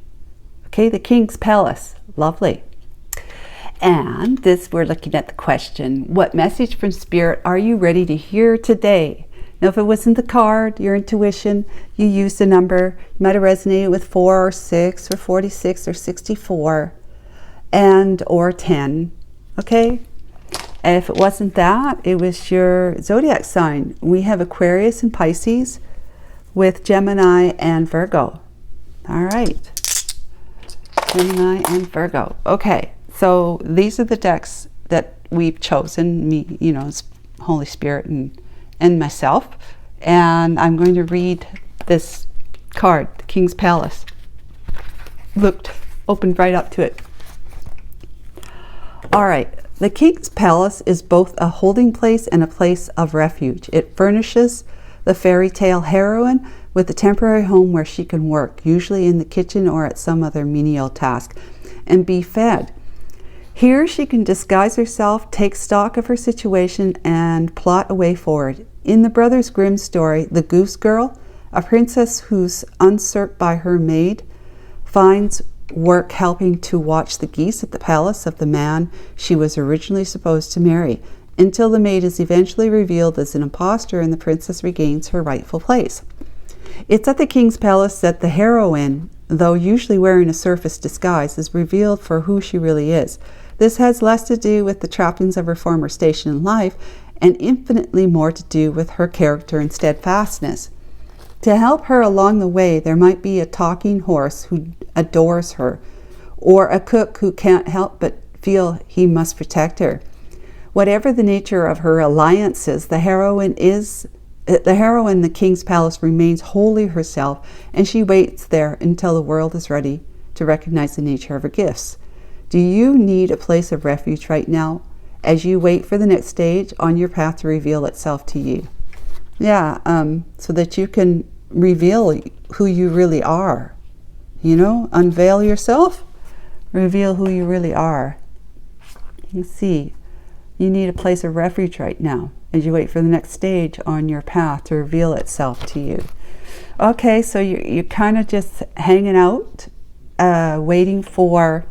Okay, the King's Palace. Lovely. And this, we're looking at the question, what message from Spirit are you ready to hear today? Now, if it wasn't the card, your intuition, you used a number, you might have resonated with 4 or 6 or 46 or 64 or 10. Okay? And if it wasn't that, it was your zodiac sign. We have Aquarius and Pisces with Gemini and Virgo. All right. Gemini and Virgo. Okay. So these are the decks that we've chosen, me, you know, Holy Spirit and myself. And I'm going to read this card, the King's Palace. Opened right up to it. All right. The King's Palace is both a holding place and a place of refuge. It furnishes the fairy tale heroine with a temporary home where she can work, usually in the kitchen or at some other menial task, and be fed. Here she can disguise herself, take stock of her situation, and plot a way forward. In the Brothers Grimm story, The Goose Girl, a princess who's usurped by her maid finds work helping to watch the geese at the palace of the man she was originally supposed to marry, until the maid is eventually revealed as an imposter and the princess regains her rightful place. It's at the King's Palace that the heroine, though usually wearing a surface disguise, is revealed for who she really is. This has less to do with the trappings of her former station in life and infinitely more to do with her character and steadfastness. To help her along the way, there might be a talking horse who adores her, or a cook who can't help but feel he must protect her. Whatever the nature of her alliances, the heroine in the King's Palace remains wholly herself, and she waits there until the world is ready to recognize the nature of her gifts. Do you need a place of refuge right now as you wait for the next stage on your path to reveal itself to you? Yeah, so that you can reveal who you really are. You know, unveil yourself, reveal who you really are. You see, you need a place of refuge right now as you wait for the next stage on your path to reveal itself to you. Okay, so you're kind of just hanging out, waiting for,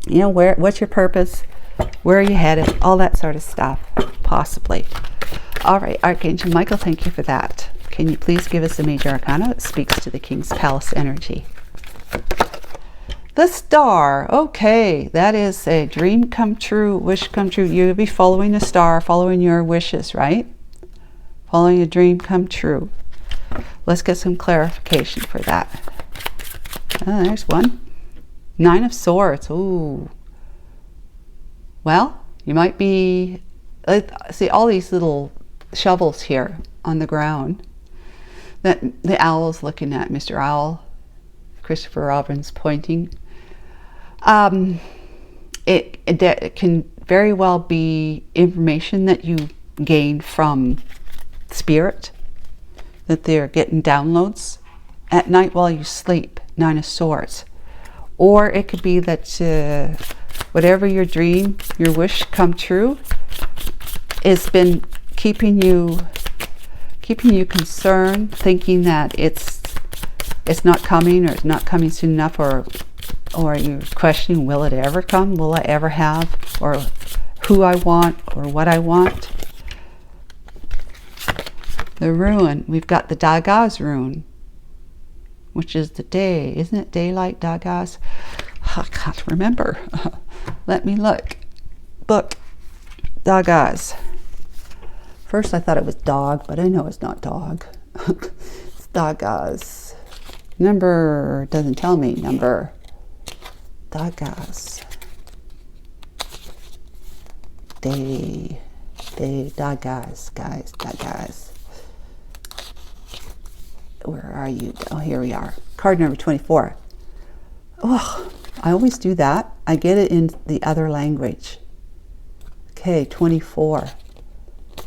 you know, what's your purpose, where are you headed, all that sort of stuff, possibly. All right, Archangel Michael, thank you for that. Can you please give us a major arcana that speaks to the King's Palace energy? The Star. Okay, that is a dream come true, wish come true. You'll be following a star, following your wishes, right? Following a dream come true. Let's get some clarification for that. Oh, there's one. 9 of Swords. Ooh. Well, you might be... see all these little shovels here on the ground that the owl's looking at. Mr. Owl, Christopher Robin's pointing. It can very well be information that you gain from Spirit, that they're getting downloads at night while you sleep. 9 of Swords. Or it could be that whatever your dream, your wish come true, has been keeping you concerned, thinking that it's not coming, or it's not coming soon enough, or you're questioning, will it ever come? Will I ever have? Or who I want, or what I want? The rune, we've got the Dagaz rune, which is the day, isn't it? Daylight, Dagaz. I can't remember. Let me look. Book. Dagaz. First I thought it was dog, but I know it's not dog. It's Dagaz. Number, doesn't tell me number. Dagaz. Day, Dagaz, guys, Dagaz. Where are you? Oh, here we are. card number 24. Oh, I always do that. I get it in the other language. Okay, 24.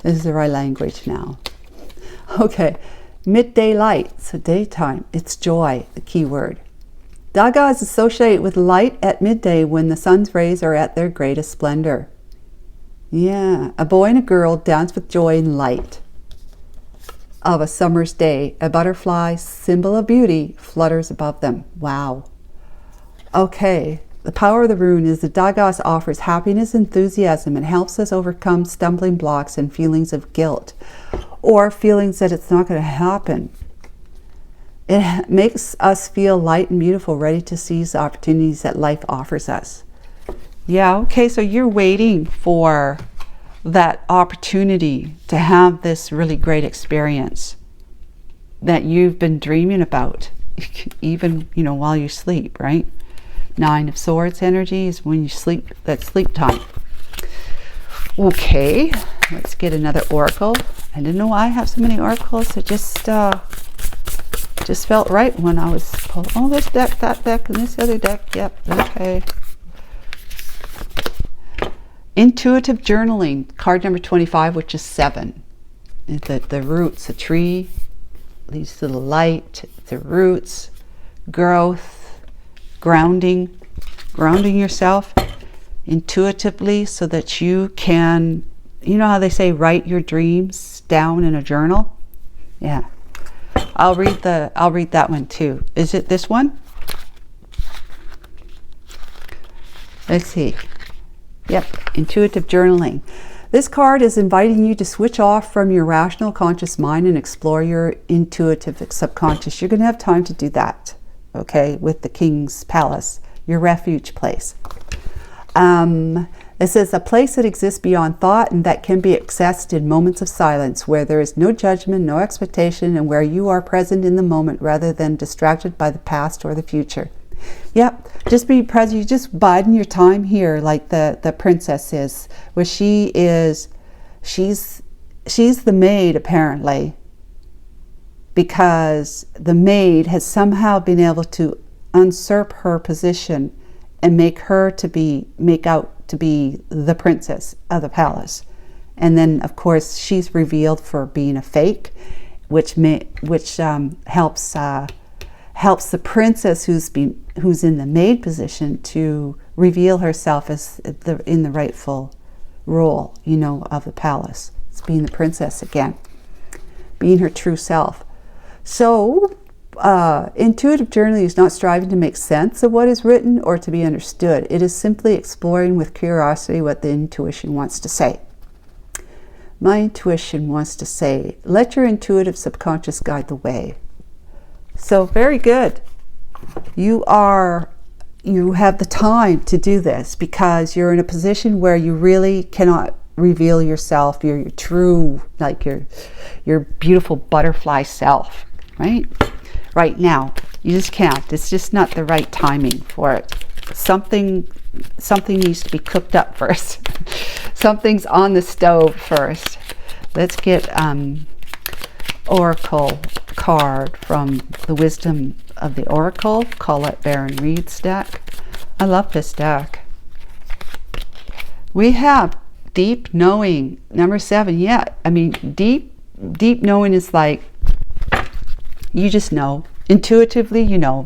This is the right language now. Okay, midday light, so daytime. It's joy, the key word. Daga is associated with light at midday when the sun's rays are at their greatest splendor. Yeah, a boy and a girl dance with joy and light of a summer's day. A butterfly, symbol of beauty, flutters above them. Wow. Okay, the power of the rune is the Dagas offers happiness, enthusiasm, and helps us overcome stumbling blocks and feelings of guilt or feelings that it's not going to happen. It makes us feel light and beautiful, ready to seize the opportunities that life offers us. Yeah, okay, so you're waiting for that opportunity to have this really great experience that you've been dreaming about, even, you know, while you sleep, right? 9 of Swords energy is when you sleep, that's sleep time. Okay, let's get another oracle. I didn't know why I have so many oracles. It just felt right when I was pulled. Oh, this deck, that deck, and this other deck. Yep, okay. Intuitive journaling, card number 25, which is 7. The roots, a tree leads to the light, the roots, growth, grounding yourself intuitively so that you can, you know how they say write your dreams down in a journal? Yeah. I'll read that one too. Is it this one? Let's see. Yep, intuitive journaling. This card is inviting you to switch off from your rational conscious mind and explore your intuitive subconscious. You're going to have time to do that, okay, with the King's Palace, your refuge place. This is a place that exists beyond thought and that can be accessed in moments of silence, where there is no judgment, no expectation, and where you are present in the moment rather than distracted by the past or the future. Yep, just be present. You just biding your time here, like the princess is, where she's the maid apparently, because the maid has somehow been able to usurp her position and make out to be the princess of the palace. And then of course she's revealed for being a fake, which helps the princess who's in the maid position to reveal herself as in the rightful role, you know, of the palace. It's being the princess again, being her true self. So intuitive journaling is not striving to make sense of what is written or to be understood. It is simply exploring with curiosity what the intuition wants to say. My intuition wants to say, let your intuitive subconscious guide the way. So very good. You have the time to do this because you're in a position where you really cannot reveal yourself, your true, like your beautiful butterfly self, right? Right now, you just can't. It's just not the right timing for it. Something needs to be cooked up first. Something's on the stove first. Let's get Oracle card from the Wisdom of the Oracle, Colette Baron Reed's deck. I love this deck. We have deep knowing, number 7. Yeah, I mean, deep knowing is like, you just know. Intuitively, you know.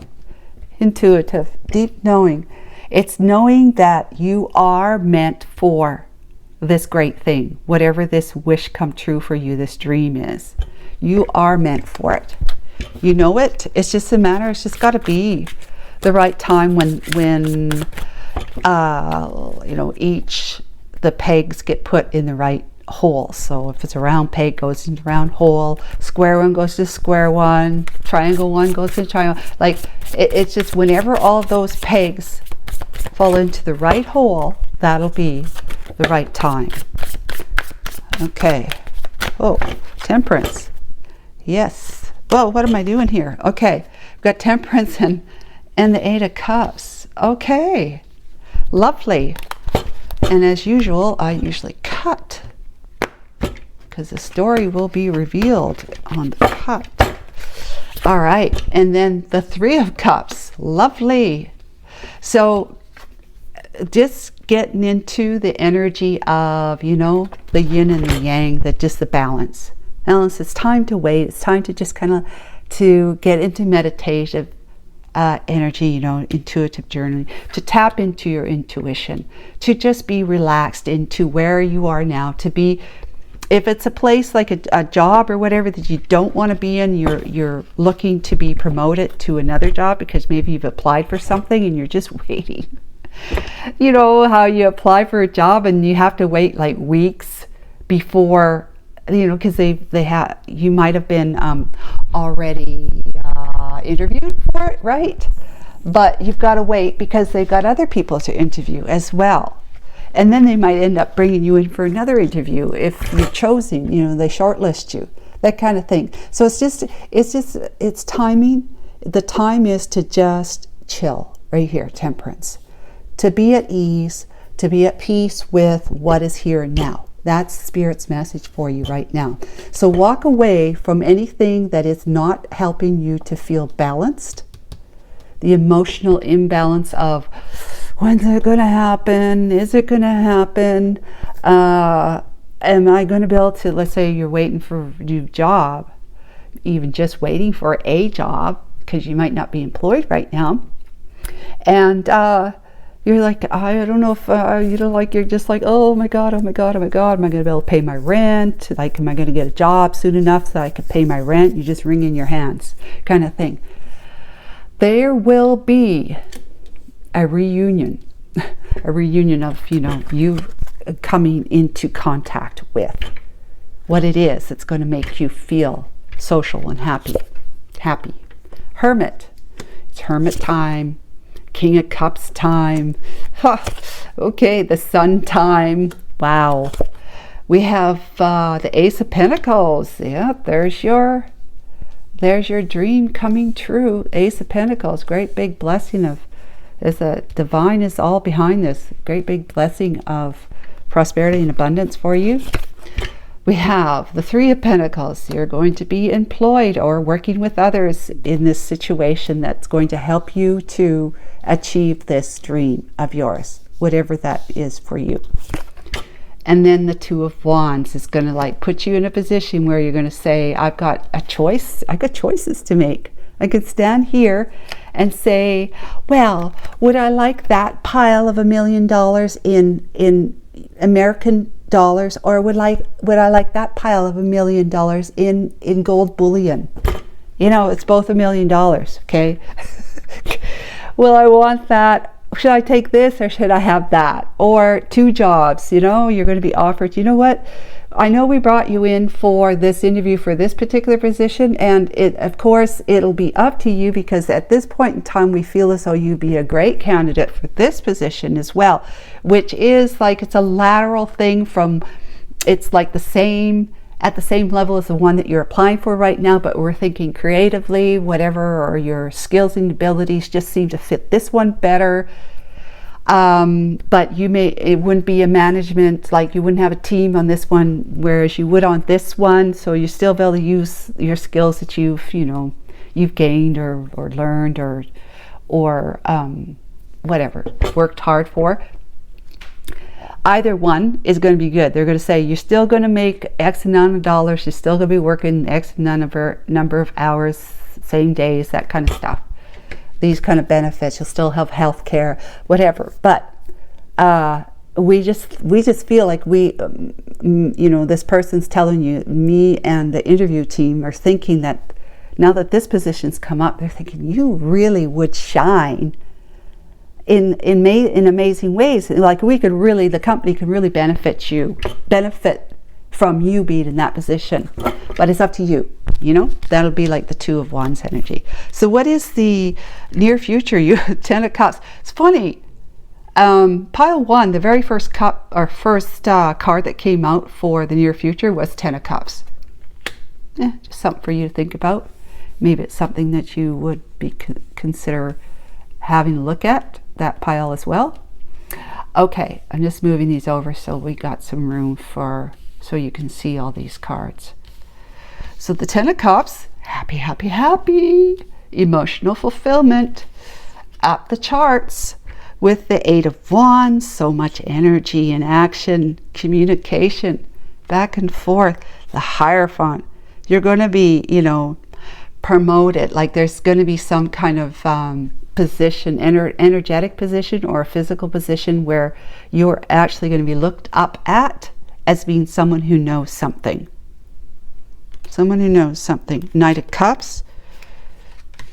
Intuitive, deep knowing. It's knowing that you are meant for this great thing, whatever this wish come true for you, this dream is. You are meant for it. You know it. It's just a matter, it's just got to be the right time when you know, the pegs get put in the right hole. So if it's a round peg, goes into round hole, square one goes to square one, triangle one goes to triangle. Like it's just whenever all of those pegs fall into the right hole, that'll be the right time. Okay. Oh, Temperance. Yes. Well, what am I doing here? Okay, we've got Temperance and the 8 of Cups. Okay, lovely. And as usual, I usually cut because the story will be revealed on the cut. All right, and then the Three of Cups. Lovely. So just getting into the energy of, you know, the yin and the yang, just the balance. Balance, it's time to wait. It's time to just kind of to get into meditative energy, you know, intuitive journaling, to tap into your intuition, to just be relaxed into where you are now, to be, if it's a place like a job or whatever that you don't want to be in, you're looking to be promoted to another job because maybe you've applied for something and you're just waiting. You know how you apply for a job and you have to wait like weeks before, you know, because you might have been already interviewed for it, right? But you've got to wait because they've got other people to interview as well. And then they might end up bringing you in for another interview if you're chosen, you know, they shortlist you, that kind of thing. So it's timing. The time is to just chill right here, temperance. To be at ease, to be at peace with what is here and now. That's Spirit's message for you right now. So walk away from anything that is not helping you to feel balanced. The emotional imbalance of, when's it going to happen? Is it going to happen? Am I going to be able to, let's say you're waiting for a new job, even just waiting for a job, because you might not be employed right now. And you're like, I don't know if, you know, like, you're just like, oh my God, am I going to be able to pay my rent? Like, am I going to get a job soon enough so that I can pay my rent? You just wring in your hands kind of thing. There will be a reunion of, you know, you coming into contact with what it is that's going to make you feel social and happy. Hermit. It's Hermit time. King of Cups time. Okay, the Sun time. Wow. We have the Ace of Pentacles. Yeah, there's your dream coming true. Ace of Pentacles, great big blessing of, is a divine is all behind this. Great big blessing of prosperity and abundance for you. We have the Three of Pentacles. You're going to be employed or working with others in this situation that's going to help you to achieve this dream of yours, whatever that is for you. And then the Two of Wands is going to like put you in a position where you're going to say, I've got a choice. I've got choices to make. I could stand here and say, well, would I like that pile of $1 million in American dollars, or would I like that pile of $1 million in gold bullion? You know, it's both $1 million, okay? Well, I want that. Should I take this or should I have that? Or 2 jobs, you know, you're going to be offered, you know what? I know we brought you in for this interview for this particular position, and of course, it'll be up to you, because at this point in time, we feel as though you'd be a great candidate for this position as well, which is like, it's a lateral thing from, it's like at the same level as the one that you're applying for right now, but we're thinking creatively, whatever, or your skills and abilities just seem to fit this one better. But it wouldn't be a management, like you wouldn't have a team on this one, whereas you would on this one. So you still be able to use your skills that you've gained or learned or whatever, worked hard for. Either one is going to be good. They're going to say you're still going to make X amount of dollars. You're still going to be working X number of hours, same days, that kind of stuff. These kind of benefits. You'll still have health care, whatever. But we just feel like this person's telling you, me and the interview team are thinking that now that this position's come up, they're thinking you really would shine in amazing ways. Like the company could really benefit from you being in that position. But it's up to you, you know. That'll be like the Two of Wands energy. So what is the near future? You 10 of Cups. It's funny. Pile 1, the very first card that came out for the near future was 10 of Cups. Just something for you to think about. Maybe it's something that you would be consider having a look at, that pile as well. Okay, I'm just moving these over so we got some room so you can see all these cards. So the 10 of Cups happy, happy, happy. Emotional fulfillment up the charts with the Eight of Wands. So much energy and action, communication, back and forth. The Hierophant. You're going to be, you know, promoted. Like there's going to be some kind of position, energetic position or a physical position where you're actually going to be looked up at as being someone who knows something. Someone who knows something. Knight of Cups.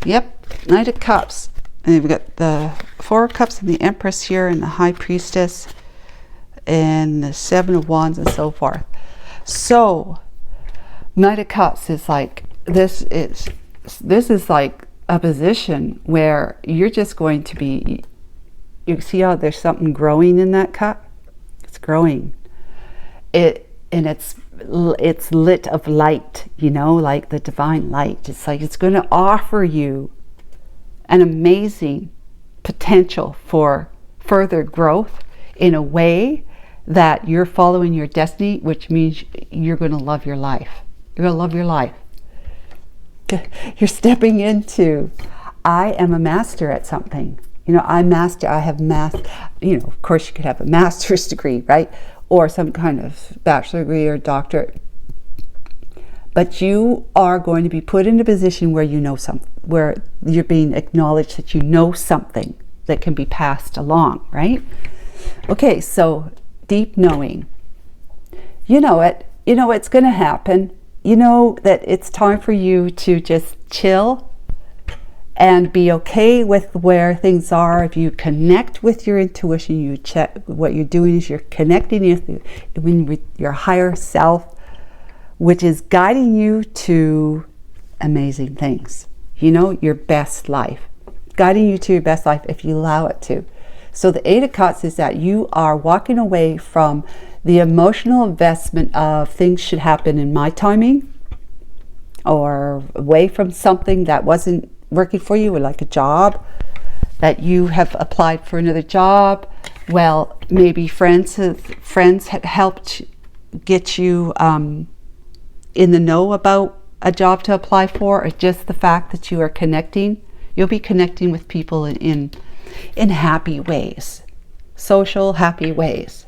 Yep, Knight of Cups. And we've got the Four of Cups and the Empress here and the High Priestess and the Seven of Wands and so forth. So, Knight of Cups is like, this is like a position where you're just going to be, you see how there's something growing in that cup? It's growing. And it's lit of light, you know, like the divine light. It's like it's going to offer you an amazing potential for further growth in a way that you're following your destiny, which means you're going to love your life. You're going to love your life. You're stepping into, I am a master at something. You know, I have you know, of course you could have a master's degree, right? Or some kind of bachelor degree or doctorate. But you are going to be put in a position where you know something, where you're being acknowledged that you know something that can be passed along, right? Okay, so deep knowing. You know it. You know it's going to happen. You know that it's time for you to just chill and be okay with where things are. If you connect with your intuition, you check, what you're doing is you're connecting with your higher self, which is guiding you to amazing things. You know, your best life. Guiding you to your best life if you allow it to. So the Eight of Cups is that you are walking away from the emotional investment of things should happen in my timing, or away from something that wasn't working for you, like a job that you have applied for another job. Well, maybe friends have helped get you in the know about a job to apply for, or just the fact that you are connecting. You'll be connecting with people in happy ways, social happy ways.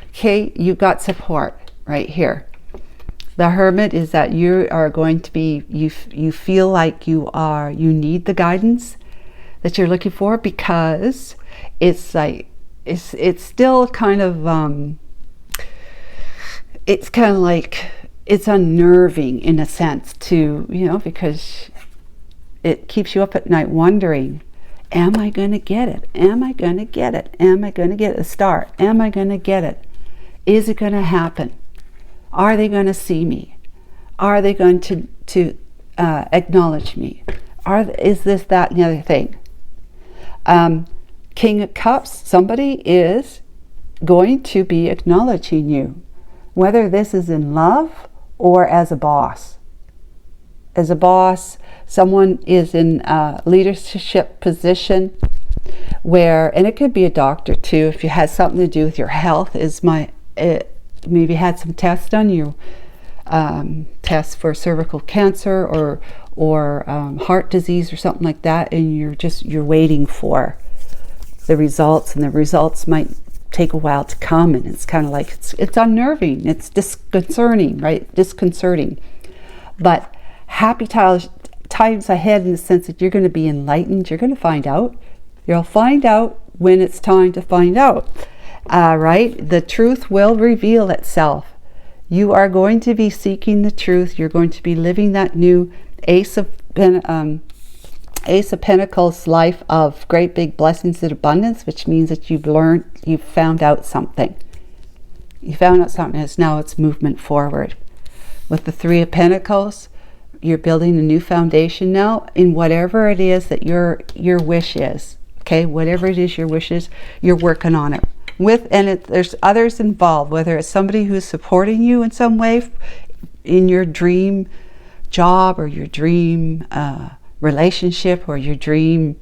Okay, you've got support right here. The Hermit is that you are going to be, you feel like you need the guidance that you're looking for, because it's like, it's still kind of, it's kind of like, it's unnerving in a sense to, you know, because it keeps you up at night wondering, am I going to get it? Am I going to get it? Am I going to get a start? Am I going to get it? Is it going to happen? Are they going to see me? Are they going to acknowledge me? Is this, that, and the other thing? King of Cups, somebody is going to be acknowledging you, whether this is in love or as a boss. As a boss, someone is in a leadership position where, and it could be a doctor too, if you had something to do with your health, maybe had some tests done, you tests for cervical cancer or heart disease or something like that, and you're waiting for the results, and the results might take a while to come, and it's kind of like it's unnerving, it's disconcerting, right? Disconcerting. But happy times ahead, in the sense that you're going to be enlightened. You're going to find out. You'll find out when it's time to find out. Right? The truth will reveal itself. You are going to be seeking the truth. You're going to be living that new Ace of Pentacles life of great big blessings and abundance, which means that you've found out something. You found out something, and now it's movement forward. With the Three of Pentacles, you're building a new foundation now in whatever it is that your wish is. Okay, whatever it is your wish is, you're working on it. There's others involved, whether it's somebody who's supporting you in some way in your dream job, or your dream relationship, or your dream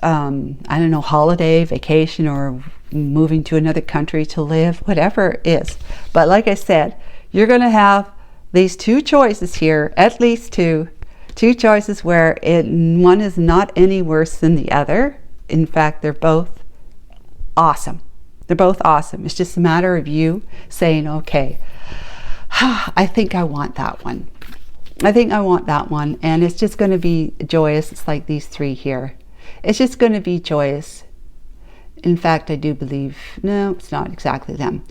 I don't know, holiday, vacation, or moving to another country to live, whatever it is. But like I said, you're going to have these two choices here, at least two choices where one is not any worse than the other. In fact, they're both awesome. They're both awesome. It's just a matter of you saying, okay, I think I want that one. I think I want that one. And it's just going to be joyous. It's like these three here. It's just going to be joyous. In fact, I do believe, no, it's not exactly them.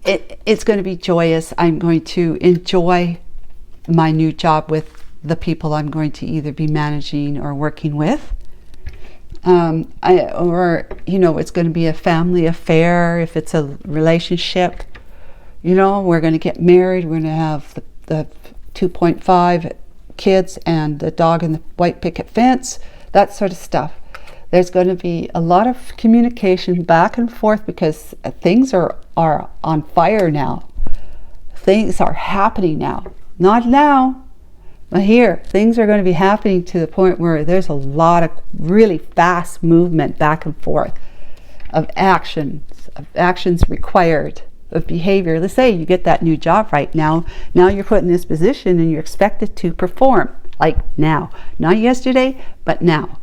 It's going to be joyous. I'm going to enjoy my new job with the people I'm going to either be managing or working with. It's going to be a family affair. If it's a relationship, we're going to get married. We're going to have the 2.5 kids and the dog and the white picket fence, that sort of stuff. There's going to be a lot of communication back and forth because things are on fire now. Things are happening now. Not now, but here. Things are going to be happening to the point where there's a lot of really fast movement back and forth of actions required, of behavior. Let's say you get that new job right now. Now you're put in this position and you're expected to perform like now. Not yesterday, but now.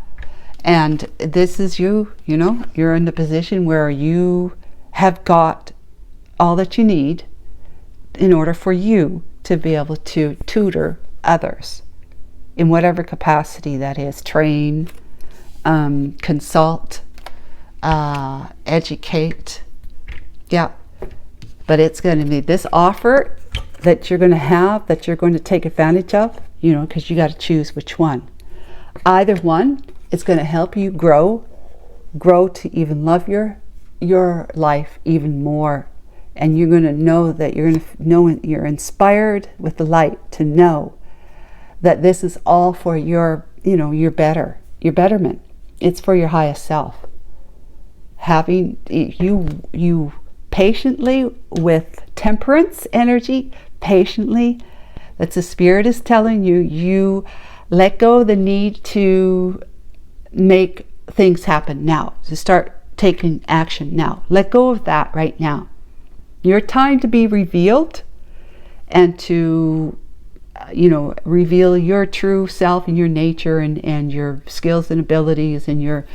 And this is you're in the position where you have got all that you need in order for you to be able to tutor others in whatever capacity that is. Train, consult, educate. Yeah. But it's going to be this offer that you're going to have, that you're going to take advantage of, because you got to choose which one. Either one. It's going to help you grow to even love your life even more. And you're going to know that you're inspired with the light to know that this is all for your betterment. It's for your highest self. Having you patiently with temperance energy, patiently, that's the Spirit is telling you let go of the need to make things happen now, to start taking action now. Let go of that right now. Your time to be revealed and to reveal your true self and your nature and your skills and abilities and your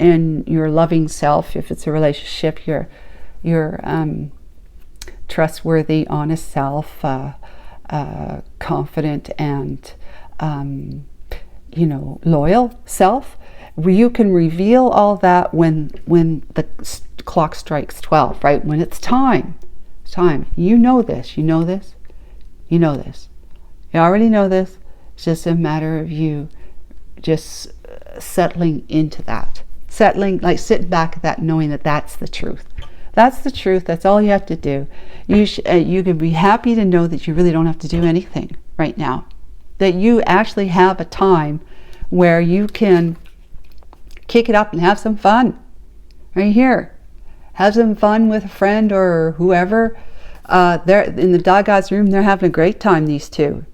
loving self. If it's a relationship, your trustworthy, honest self, confident and loyal self. You can reveal all that when the clock strikes 12, right? When it's time. It's time. You know this. You already know this. It's just a matter of you just settling into that. Sitting back at that, knowing that that's the truth. That's the truth. That's all you have to do. You can be happy to know that you really don't have to do anything right now. That you actually have a time where you can kick it up and have some fun. Right here. Have some fun with a friend or whoever. They're in the dog god's room. They're having a great time, these two.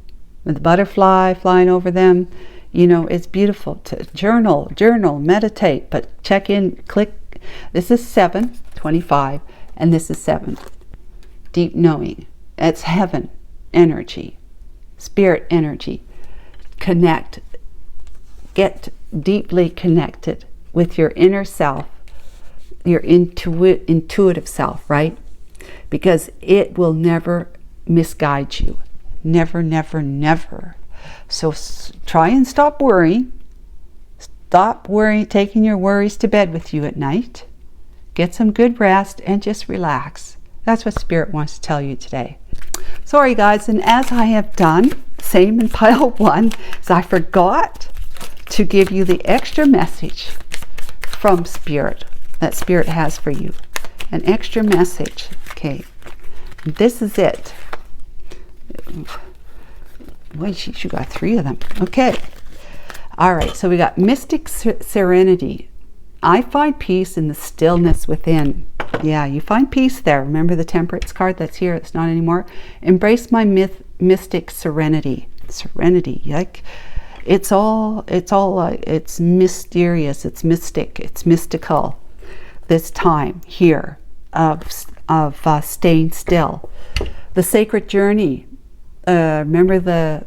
With the butterfly flying over them. It's beautiful to journal, meditate, but check in, click. This is 7:25 and this is 7. Deep knowing. It's heaven energy. Spirit energy. Connect. Get deeply connected with your inner self, your intuitive self, right? Because it will never misguide you. Never, never, never. So try and stop worrying. Stop worrying, taking your worries to bed with you at night. Get some good rest and just relax. That's what Spirit wants to tell you today. Sorry guys, and as I have done, same in pile 1, is I forgot to give you the extra message from Spirit that Spirit has for you. An extra message. Okay, this is it. Wait, you got 3 of them. Okay. All right, so we got Mystic Serenity. I find peace in the stillness within. Yeah, you find peace there. Remember the Temperance card that's here? It's not anymore. Embrace my mystic serenity. Serenity, like it's mysterious. It's mystic. It's mystical. This time here of staying still. The sacred journey remember the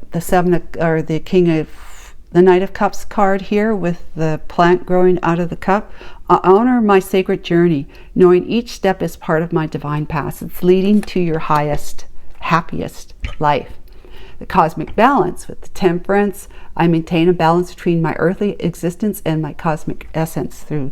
the Knight of Cups card here with the plant growing out of the cup. I honor my sacred journey, knowing each step is part of my divine path. It's leading to your highest, happiest life. The cosmic balance with the Temperance. I maintain a balance between my earthly existence and my cosmic essence through,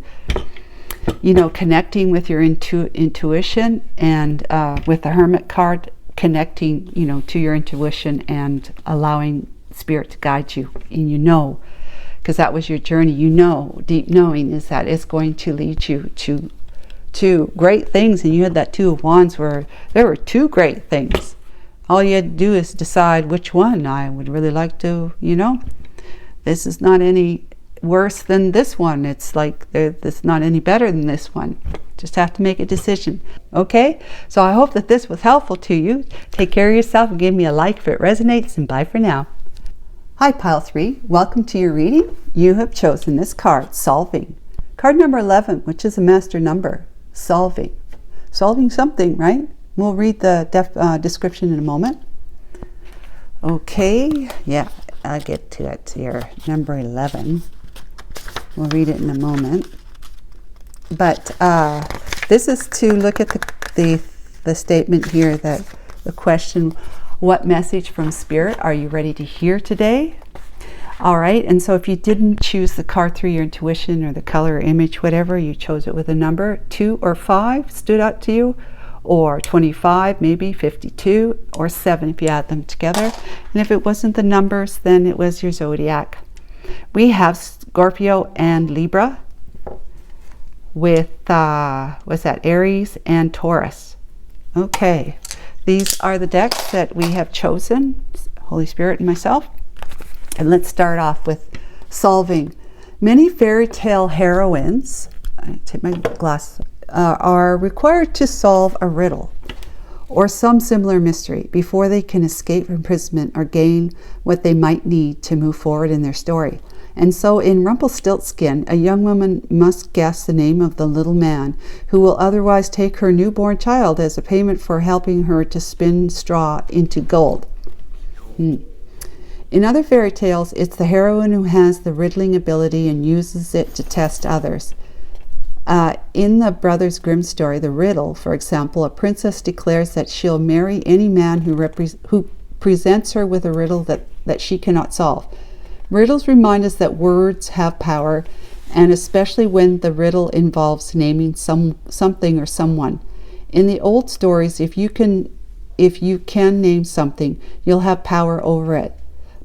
connecting with your intuition, and with the Hermit card, connecting, to your intuition and allowing Spirit to guide you. And because that was your journey, deep knowing is that it's going to lead you to great things. And you had that Two of Wands where there were two great things. All you had to do is decide which one. I would really like to, this is not any worse than this one. It's like it's not any better than this one. Just have to make a decision. Okay? So I hope that this was helpful to you. Take care of yourself and give me a like if it resonates, and bye for now. Hi, Pile 3. Welcome to your reading. You have chosen this card, Solving. Card number 11, which is a master number. Solving. Solving something, right? We'll read the description in a moment. Okay, yeah, I'll get to it here. Number 11. We'll read it in a moment. But this is to look at the statement here, that the question, what message from Spirit are you ready to hear today? All right, and so if you didn't choose the card through your intuition or the color or image, whatever, you chose it with a number, 2 or 5 stood out to you, or 25, maybe 52, or 7 if you add them together. And if it wasn't the numbers, then it was your zodiac. We have Scorpio and Libra with, what's that, Aries and Taurus. Okay, these are the decks that we have chosen, Holy Spirit and myself. And let's start off with Solving. Many fairy tale heroines, I take my glass, are required to solve a riddle or some similar mystery before they can escape imprisonment or gain what they might need to move forward in their story. And so in Rumpelstiltskin, a young woman must guess the name of the little man who will otherwise take her newborn child as a payment for helping her to spin straw into gold. In other fairy tales, it's the heroine who has the riddling ability and uses it to test others. In the Brothers Grimm story, The Riddle, for example, a princess declares that she'll marry any man who presents her with a riddle that she cannot solve. Riddles remind us that words have power, and especially when the riddle involves naming something or someone. In the old stories, if you can name something, you'll have power over it.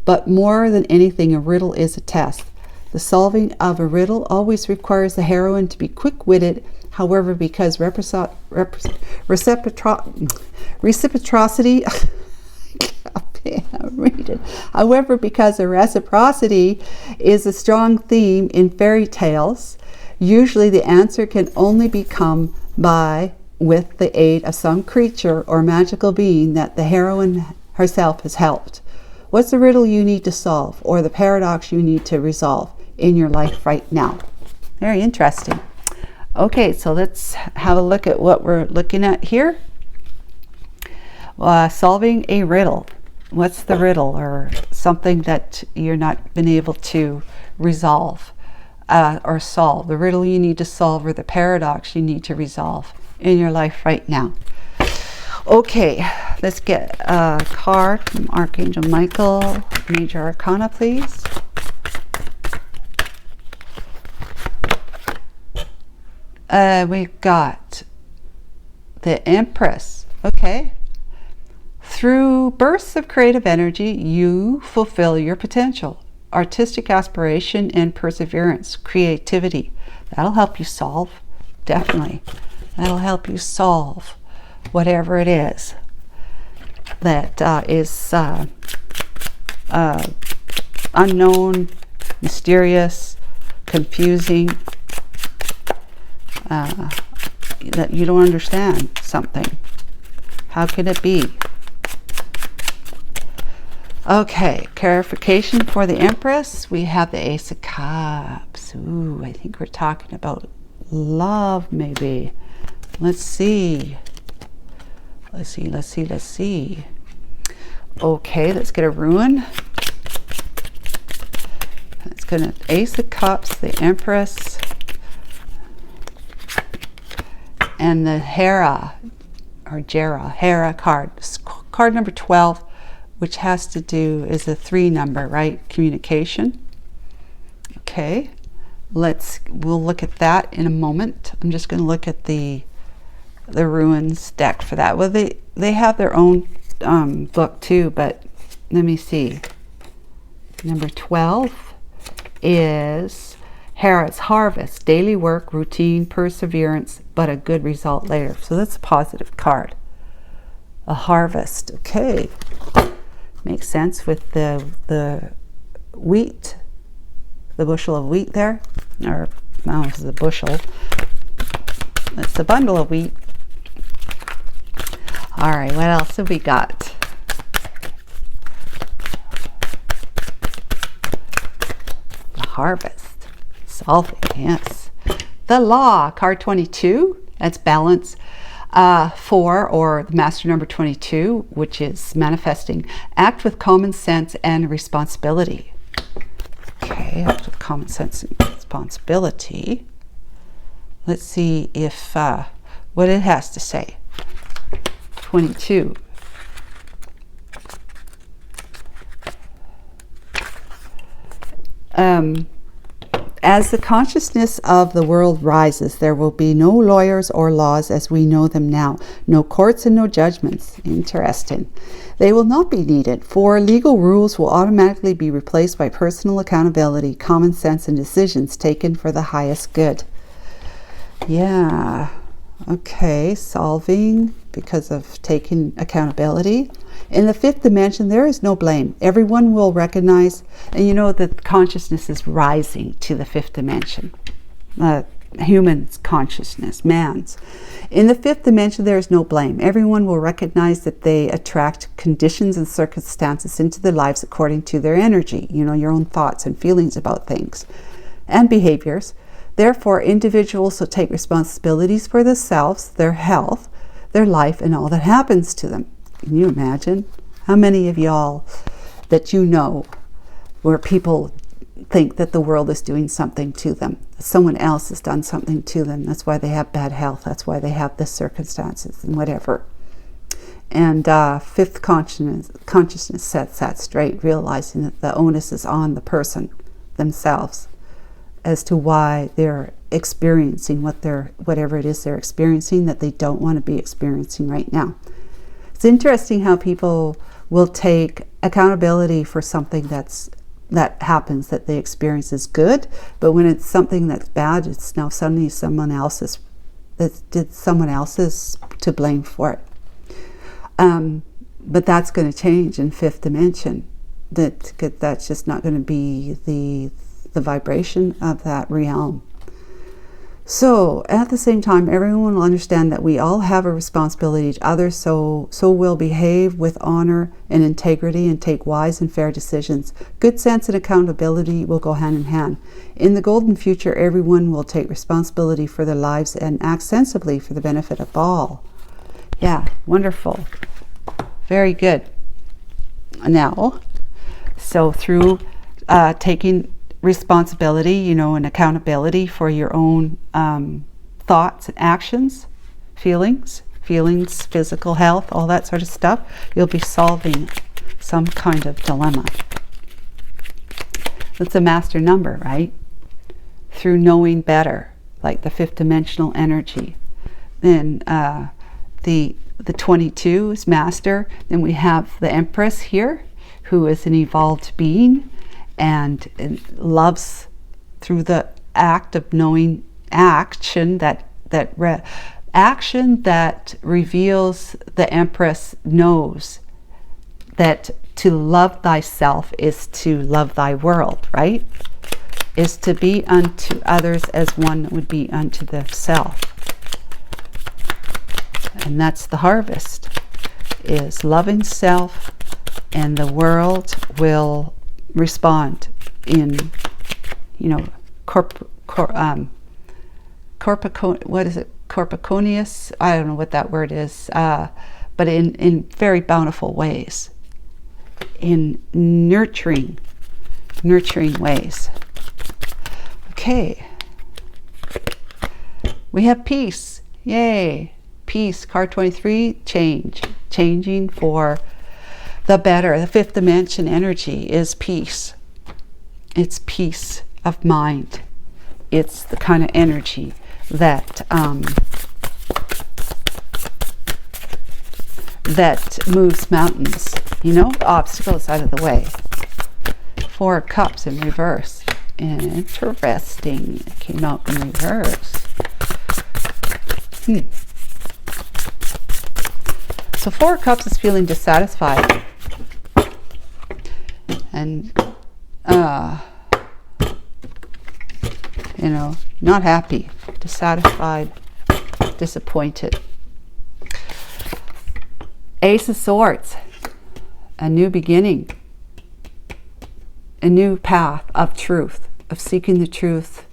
But more than anything, a riddle is a test. The solving of a riddle always requires the heroine to be quick-witted. However, because reciprocity However, because reciprocity is a strong theme in fairy tales, usually the answer can only become with the aid of some creature or magical being that the heroine herself has helped. What's the riddle you need to solve, or the paradox you need to resolve in your life right now? Very interesting. Okay, so let's have a look at what we're looking at here. Solving a riddle. What's the riddle, or something that you're not been able to resolve or solve? The riddle you need to solve, or the paradox you need to resolve in your life right now. Okay, let's get a card from Archangel Michael, Major Arcana, please. We've got the Empress. Okay. Through bursts of creative energy, you fulfill your potential, artistic aspiration, and perseverance, creativity. That'll help you solve, definitely. That'll help you solve whatever it is that is unknown, mysterious, confusing, that you don't understand something. How can it be? Okay, clarification for the Empress. We have the Ace of Cups. Ooh, I think we're talking about love, maybe. Let's see. Okay, let's get a ruin. It's gonna Ace of Cups, the Empress, and the Hera or Hera card. Card number 12, which has to do, is a 3 number, right? Communication. Okay, we'll look at that in a moment. I'm just going to look at the ruins deck for that. Well, they have their own book too, but let me see. Number 12 is Hera's harvest, daily work, routine, perseverance, but a good result later. So that's a positive card. A harvest, okay. Makes sense with the wheat, the bushel of wheat there, or no, it's a bushel. It's a bundle of wheat. All right, what else have we got? The harvest, solving, yes. The law, card 22, that's balance. 4, or the master number 22, which is manifesting. Act with common sense and responsibility. Okay, act with common sense and responsibility. Let's see if what it has to say. 22. As the consciousness of the world rises, there will be no lawyers or laws as we know them now, no courts and no judgments. Interesting. They will not be needed, for legal rules will automatically be replaced by personal accountability, common sense, and decisions taken for the highest good. Yeah, okay, solving because of taking accountability. In the 5th dimension, there is no blame. Everyone will recognize, and you know that consciousness is rising to the 5th dimension. Human's consciousness, man's. In the 5th dimension, there is no blame. Everyone will recognize that they attract conditions and circumstances into their lives according to their energy, you know, your own thoughts and feelings about things and behaviors. Therefore, individuals will take responsibilities for themselves, their health, their life, and all that happens to them. Can you imagine? How many of y'all that you know where people think that the world is doing something to them? Someone else has done something to them. That's why they have bad health. That's why they have the circumstances and whatever. And 5th consciousness sets that straight, realizing that the onus is on the person themselves as to why they're experiencing whatever it is they're experiencing that they don't want to be experiencing right now. It's interesting how people will take accountability for something that happens that they experience as good, but when it's something that's bad, it's now suddenly someone else's to blame for it. But that's going to change in 5th dimension. That's just not going to be the vibration of that realm. So at the same time, everyone will understand that we all have a responsibility to others, so we'll behave with honor and integrity and take wise and fair decisions. Good sense and accountability will go hand in hand. In the golden future, everyone will take responsibility for their lives and act sensibly for the benefit of all. Yeah, wonderful. Very good. Now, so through taking responsibility, you know, and accountability for your own thoughts and actions, feelings, physical health, all that sort of stuff, you'll be solving some kind of dilemma. That's a master number, right? Through knowing better, like the 5th dimensional energy. Then the 22 is master. Then we have the Empress here, who is an evolved being and loves through the act of knowing action that reveals. The Empress knows that to love thyself is to love thy world, right? Is to be unto others as one would be unto the self. And that's the harvest, is loving self, and the world will respond in, you know, corpiconious, I don't know what that word is, but in very bountiful ways. in nurturing ways. Okay. We have peace. Yay. Peace. Card 23, change. Changing for the better. The fifth dimension energy is peace. It's peace of mind. It's the kind of energy that that moves mountains. You know, obstacles out of the way. Four of Cups in reverse. Interesting. It came out in reverse. So Four of Cups is feeling dissatisfied. And, you know, not happy, dissatisfied, disappointed. Ace of Swords, a new beginning, a new path of truth, of seeking the truth,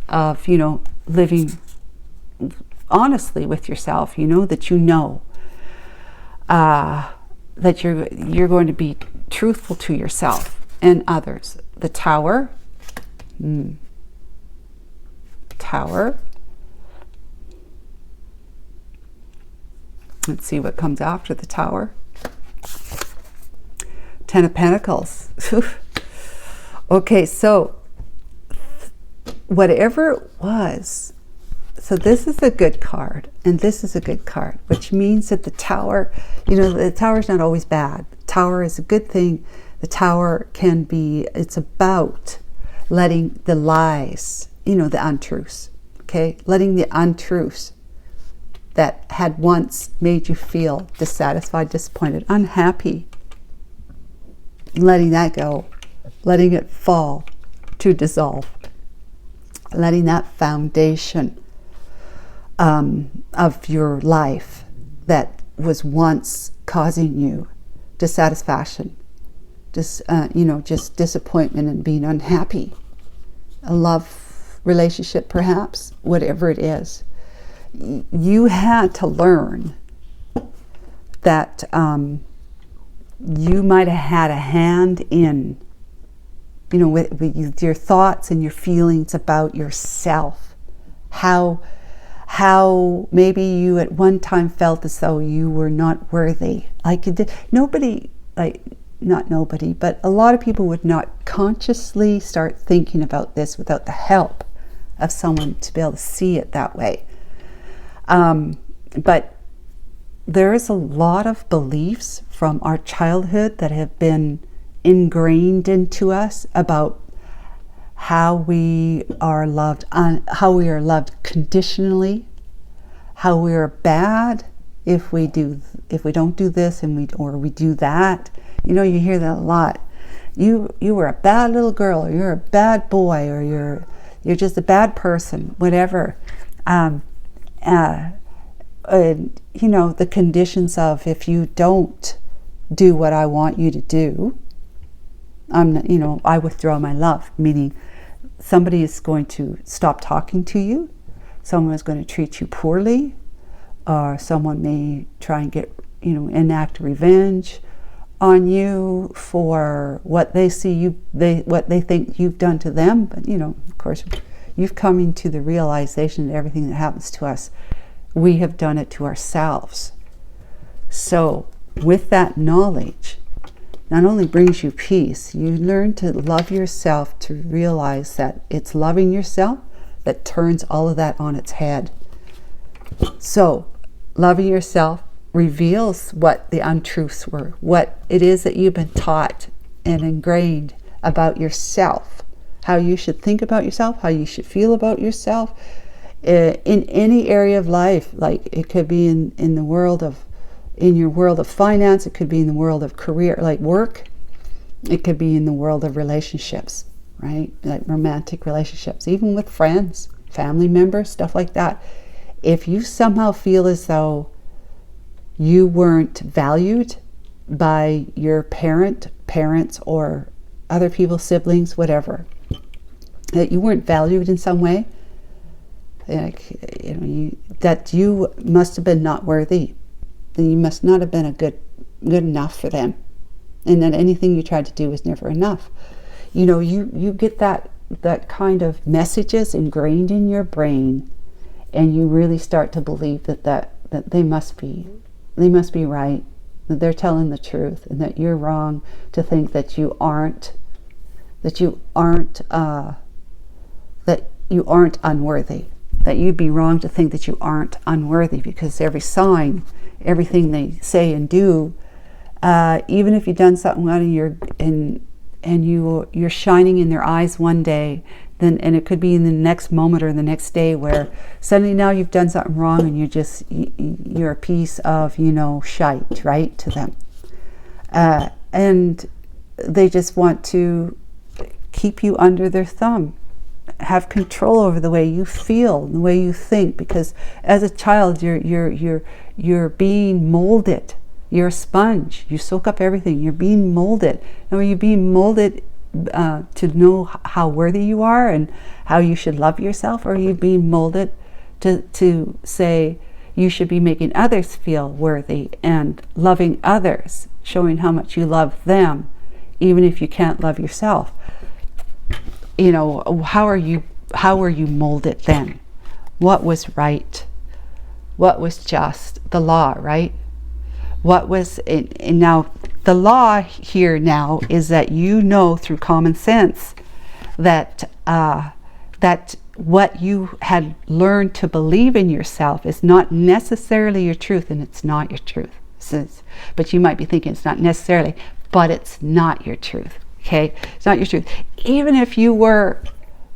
of, you know, living honestly with yourself. You know that that you're going to be truthful to yourself and others. The Tower. Tower. Let's see what comes after the Tower. Ten of Pentacles. Okay, so whatever it was, so this is a good card and this is a good card, which means that the Tower, you know, the Tower is not always bad. The Tower is a good thing. The Tower can be, it's about letting the lies, you know, the untruths, okay? Letting the untruths that had once made you feel dissatisfied, disappointed, unhappy, letting that go, letting it fall to dissolve, letting that foundation of your life that was once causing you dissatisfaction, you know, just disappointment and being unhappy, a love relationship perhaps, whatever it is. You had to learn that you might have had a hand in, you know, with your thoughts and your feelings about yourself. How maybe you at one time felt as though you were not worthy. Like nobody, like not nobody, but a lot of people would not consciously start thinking about this without the help of someone to be able to see it that way. But there is a lot of beliefs from our childhood that have been ingrained into us about how we are loved, how we are loved conditionally, how we are bad if we don't do this or we do that. You know, you hear that a lot. You were a bad little girl, or you're a bad boy, or you're just a bad person, whatever. You know, the conditions of, if you don't do what I want you to do, you know, I withdraw my love, meaning somebody is going to stop talking to you, someone is going to treat you poorly, or someone may try and get, you know, enact revenge on you for what they see what they think you've done to them. But, you know, of course, you've come into the realization that everything that happens to us, we have done it to ourselves. So with that knowledge, not only brings you peace, you learn to love yourself, to realize that it's loving yourself that turns all of that on its head. So loving yourself reveals what the untruths were, what it is that you've been taught and ingrained about yourself, how you should think about yourself, how you should feel about yourself, in any area of life. Like it could be in your world of finance, it could be in the world of career, like work, it could be in the world of relationships, right? Like romantic relationships, even with friends, family members, stuff like that. If you somehow feel as though you weren't valued by your parents, or other people, siblings, whatever, that you weren't valued in some way, like, you know, that you must have been not worthy, then you must not have been good enough for them. and that anything you tried to do was never enough. You know, you get that kind of messages ingrained in your brain, and you really start to believe that they must be right, that they're telling the truth, and that you're wrong to think that you aren't unworthy, that you'd be wrong to think that you aren't unworthy, because every sign, everything they say and do, even if you've done something wrong and you're shining in their eyes one day, then, and it could be in the next moment or the next day, where suddenly now you've done something wrong and you're a piece of, you know, shite, right, to them. And they just want to keep you under their thumb, have control over the way you feel, the way you think, because as a child you're being molded. You're a sponge. You soak up everything. You're being molded. And are you being molded to know how worthy you are and how you should love yourself? Or are you being molded to say you should be making others feel worthy and loving others, showing how much you love them, even if you can't love yourself? You know, how are you molded then? What was right? What was just? The law, right? What was it? And now the law here now is that you know through common sense that that what you had learned to believe in yourself is not necessarily your truth, and it's not your truth. But you might be thinking it's not necessarily, but it's not your truth. Okay, it's not your truth. Even if you were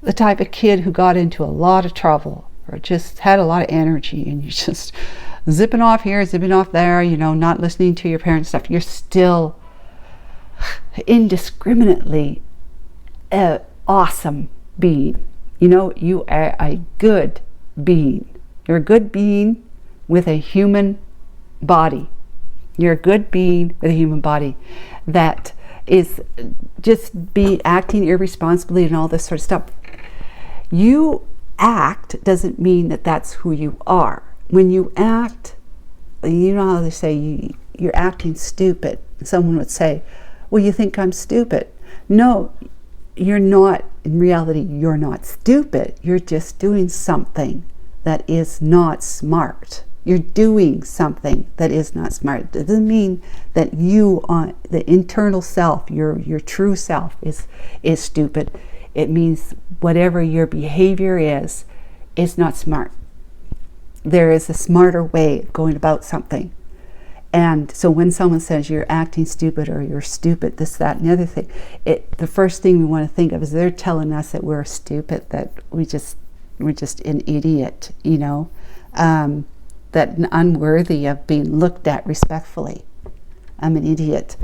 the type of kid who got into a lot of trouble, or just had a lot of energy, and you just zipping off here, zipping off there, you know, not listening to your parents' stuff, you're still indiscriminately an awesome being. You know, you are a good being. You're a good being with a human body. You're a good being with a human body that is just acting irresponsibly and all this sort of stuff. You act doesn't mean that that's who you are. When you act, you know how they say you're acting stupid. Someone would say, well, you think I'm stupid. No, you're not. In reality, you're not stupid. You're just doing something that is not smart. You're doing something that is not smart. It doesn't mean that you, the internal self, your true self is stupid. It means whatever your behavior is not smart. There is a smarter way of going about something. And so when someone says you're acting stupid, or you're stupid, this, that, and the other thing, the first thing we want to think of is they're telling us that we're stupid, that we're just an idiot, you know, that unworthy of being looked at respectfully. I'm an idiot.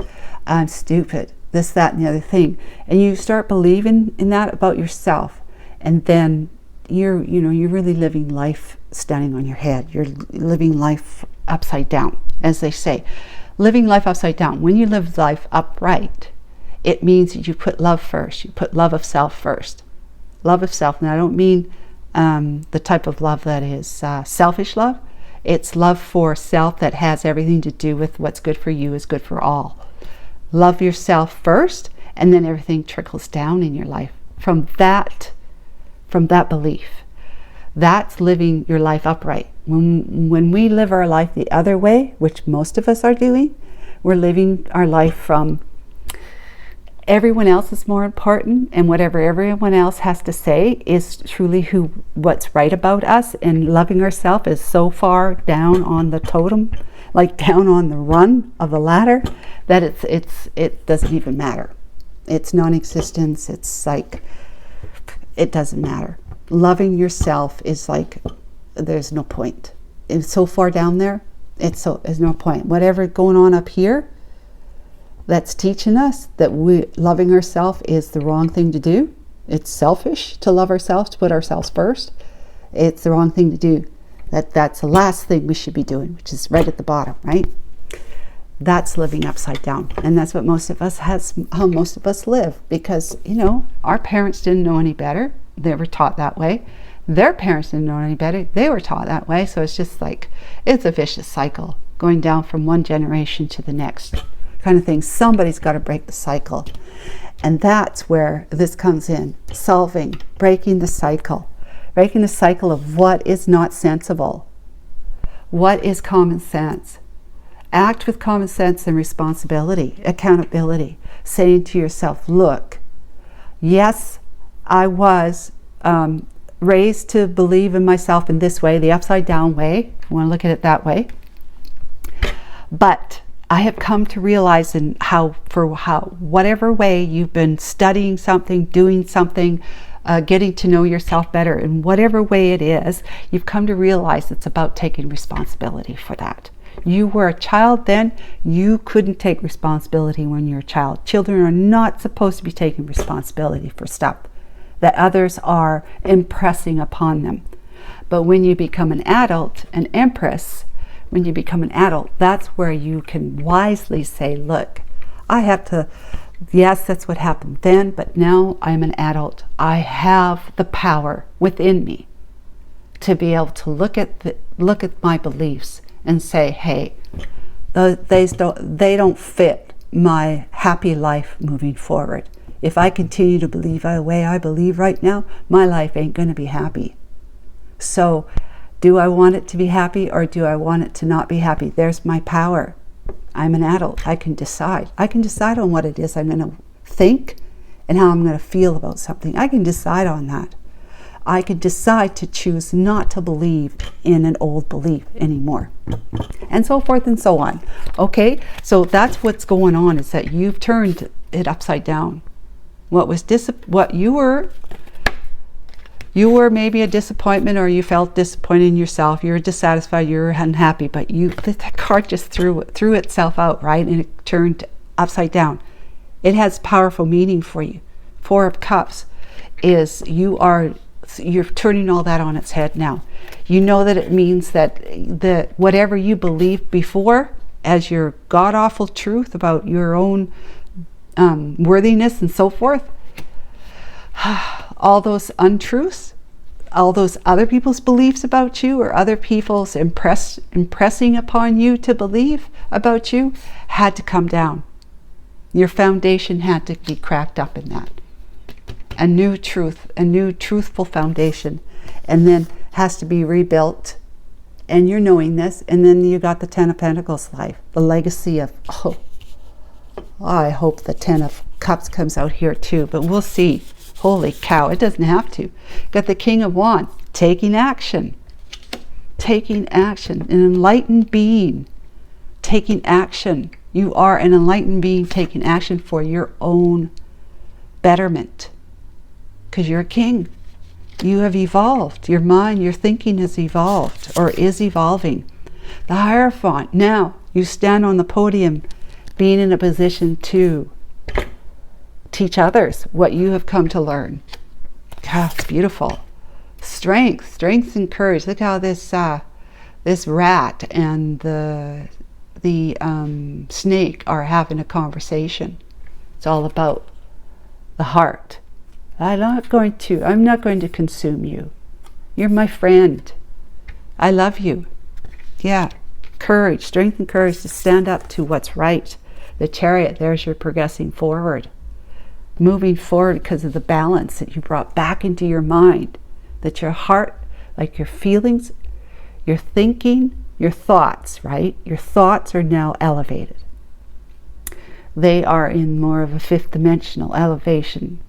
I'm stupid. This, that, and the other thing. And you start believing in that about yourself, and then you're really living life standing on your head. You're living life upside down, as they say. Living life upside down. When you live life upright, it means that you put love first. You put love of self first. Love of self. And I don't mean the type of love that is selfish love. It's love for self that has everything to do with what's good for you is good for all. Love yourself first, and then everything trickles down in your life from that belief. That's living your life upright. When we live our life the other way, which most of us are doing, we're living our life from everyone else is more important, and whatever everyone else has to say is truly what's right about us, and loving ourselves is so far down on the totem, like down on the run of the ladder, that it doesn't even matter. It's non-existence. It's like it doesn't matter. Loving yourself is like there's no point. It's so far down there. There's no point. Whatever going on up here, that's teaching us that loving ourselves is the wrong thing to do. It's selfish to love ourselves, to put ourselves first. It's the wrong thing to do. That's the last thing we should be doing, which is right at the bottom, right? That's living upside down. And that's what how most of us live, because, you know, our parents didn't know any better. They were taught that way. Their parents didn't know any better. They were taught that way. So it's just like, it's a vicious cycle going down from one generation to the next. kind of thing. Somebody's got to break the cycle. And that's where this comes in. Solving, breaking the cycle. Breaking the cycle of what is not sensible. What is common sense? Act with common sense and responsibility, accountability. Saying to yourself, look, yes, I was raised to believe in myself in this way, the upside down way. I want to look at it that way. But I have come to realize whatever way you've been studying something, doing something, getting to know yourself better, in whatever way it is, you've come to realize it's about taking responsibility for that. You were a child then, you couldn't take responsibility when you're a child. Children are not supposed to be taking responsibility for stuff that others are impressing upon them. But when you become an adult, an empress, when you become an adult, that's where you can wisely say, look, I have to, yes, that's what happened then, but now I'm an adult. I have the power within me to be able to look at my beliefs and say, hey, they don't fit my happy life moving forward. If I continue to believe the way I believe right now, my life ain't going to be happy. So do I want it to be happy, or do I want it to not be happy? There's my power. I'm an adult. I can decide. I can decide on what it is I'm going to think and how I'm going to feel about something. I can decide on that. I can decide to choose not to believe in an old belief anymore, and so forth and so on. Okay, so that's what's going on, is that you've turned it upside down. What you were maybe a disappointment, or you felt disappointed in yourself, you were dissatisfied, you were unhappy, but that card just threw itself out, right? And it turned upside down. It has powerful meaning for you. Four of Cups is you're turning all that on its head now. You know that it means that whatever you believed before as your god-awful truth about your own worthiness and so forth, all those untruths, all those other people's beliefs about you, or other people's impressing upon you to believe about you, had to come down. Your foundation had to be cracked up in that. A new truth, a new truthful foundation, and then has to be rebuilt. And you're knowing this, and then you got the Ten of Pentacles life, the legacy of, I hope the Ten of Cups comes out here too, but we'll see. Holy cow, it doesn't have to. Got the King of Wands, taking action. Taking action, an enlightened being, taking action. You are an enlightened being taking action for your own betterment. Because you're a king. You have evolved. Your mind, your thinking has evolved, or is evolving. The Hierophant, now you stand on the podium being in a position to teach others what you have come to learn. God, it's beautiful. Strength and courage. Look how this rat and the snake are having a conversation. It's all about the heart. I'm not going to consume you. You're my friend. I love you. Yeah. Courage, strength and courage to stand up to what's right. The Chariot, there's your progressing forward. Moving forward because of the balance that you brought back into your mind. That your heart, like your feelings, your thinking, your thoughts, right? Your thoughts are now elevated. They are in more of a fifth dimensional elevation.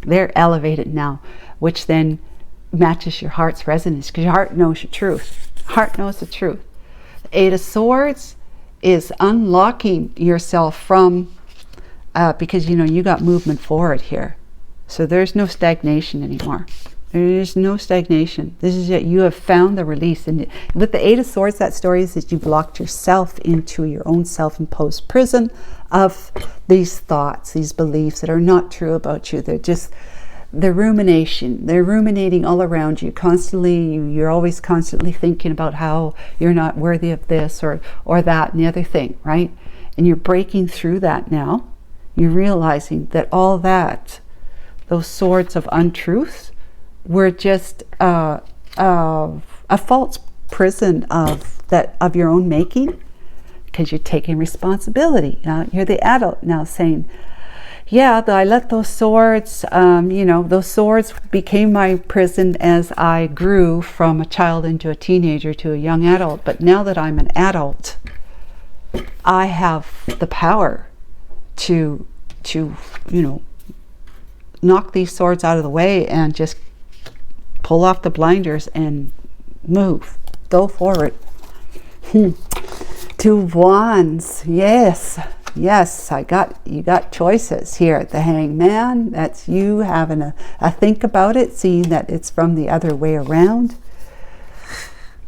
They're elevated now, which then matches your heart's resonance, because your heart knows your truth. Heart knows the truth. The Eight of Swords is unlocking yourself from, because you got movement forward here. So there's no stagnation anymore. There is no stagnation. This is it. You have found the release. And with the Eight of Swords, that story is that you've locked yourself into your own self-imposed prison of these thoughts, these beliefs that are not true about you. They're rumination. They're ruminating all around you constantly. You're always constantly thinking about how you're not worthy of this or that and the other thing, right? And you're breaking through that now. You're realizing that all that, those swords of untruth, were just a false prison of your own making. because you're taking responsibility. You're the adult now saying, yeah, I let those swords, those swords became my prison as I grew from a child into a teenager to a young adult. But now that I'm an adult, I have the power to knock these swords out of the way and just pull off the blinders and move, go forward. Two of Wands, yes, you got choices here at the Hangman. That's you having a think about it, seeing that it's from the other way around.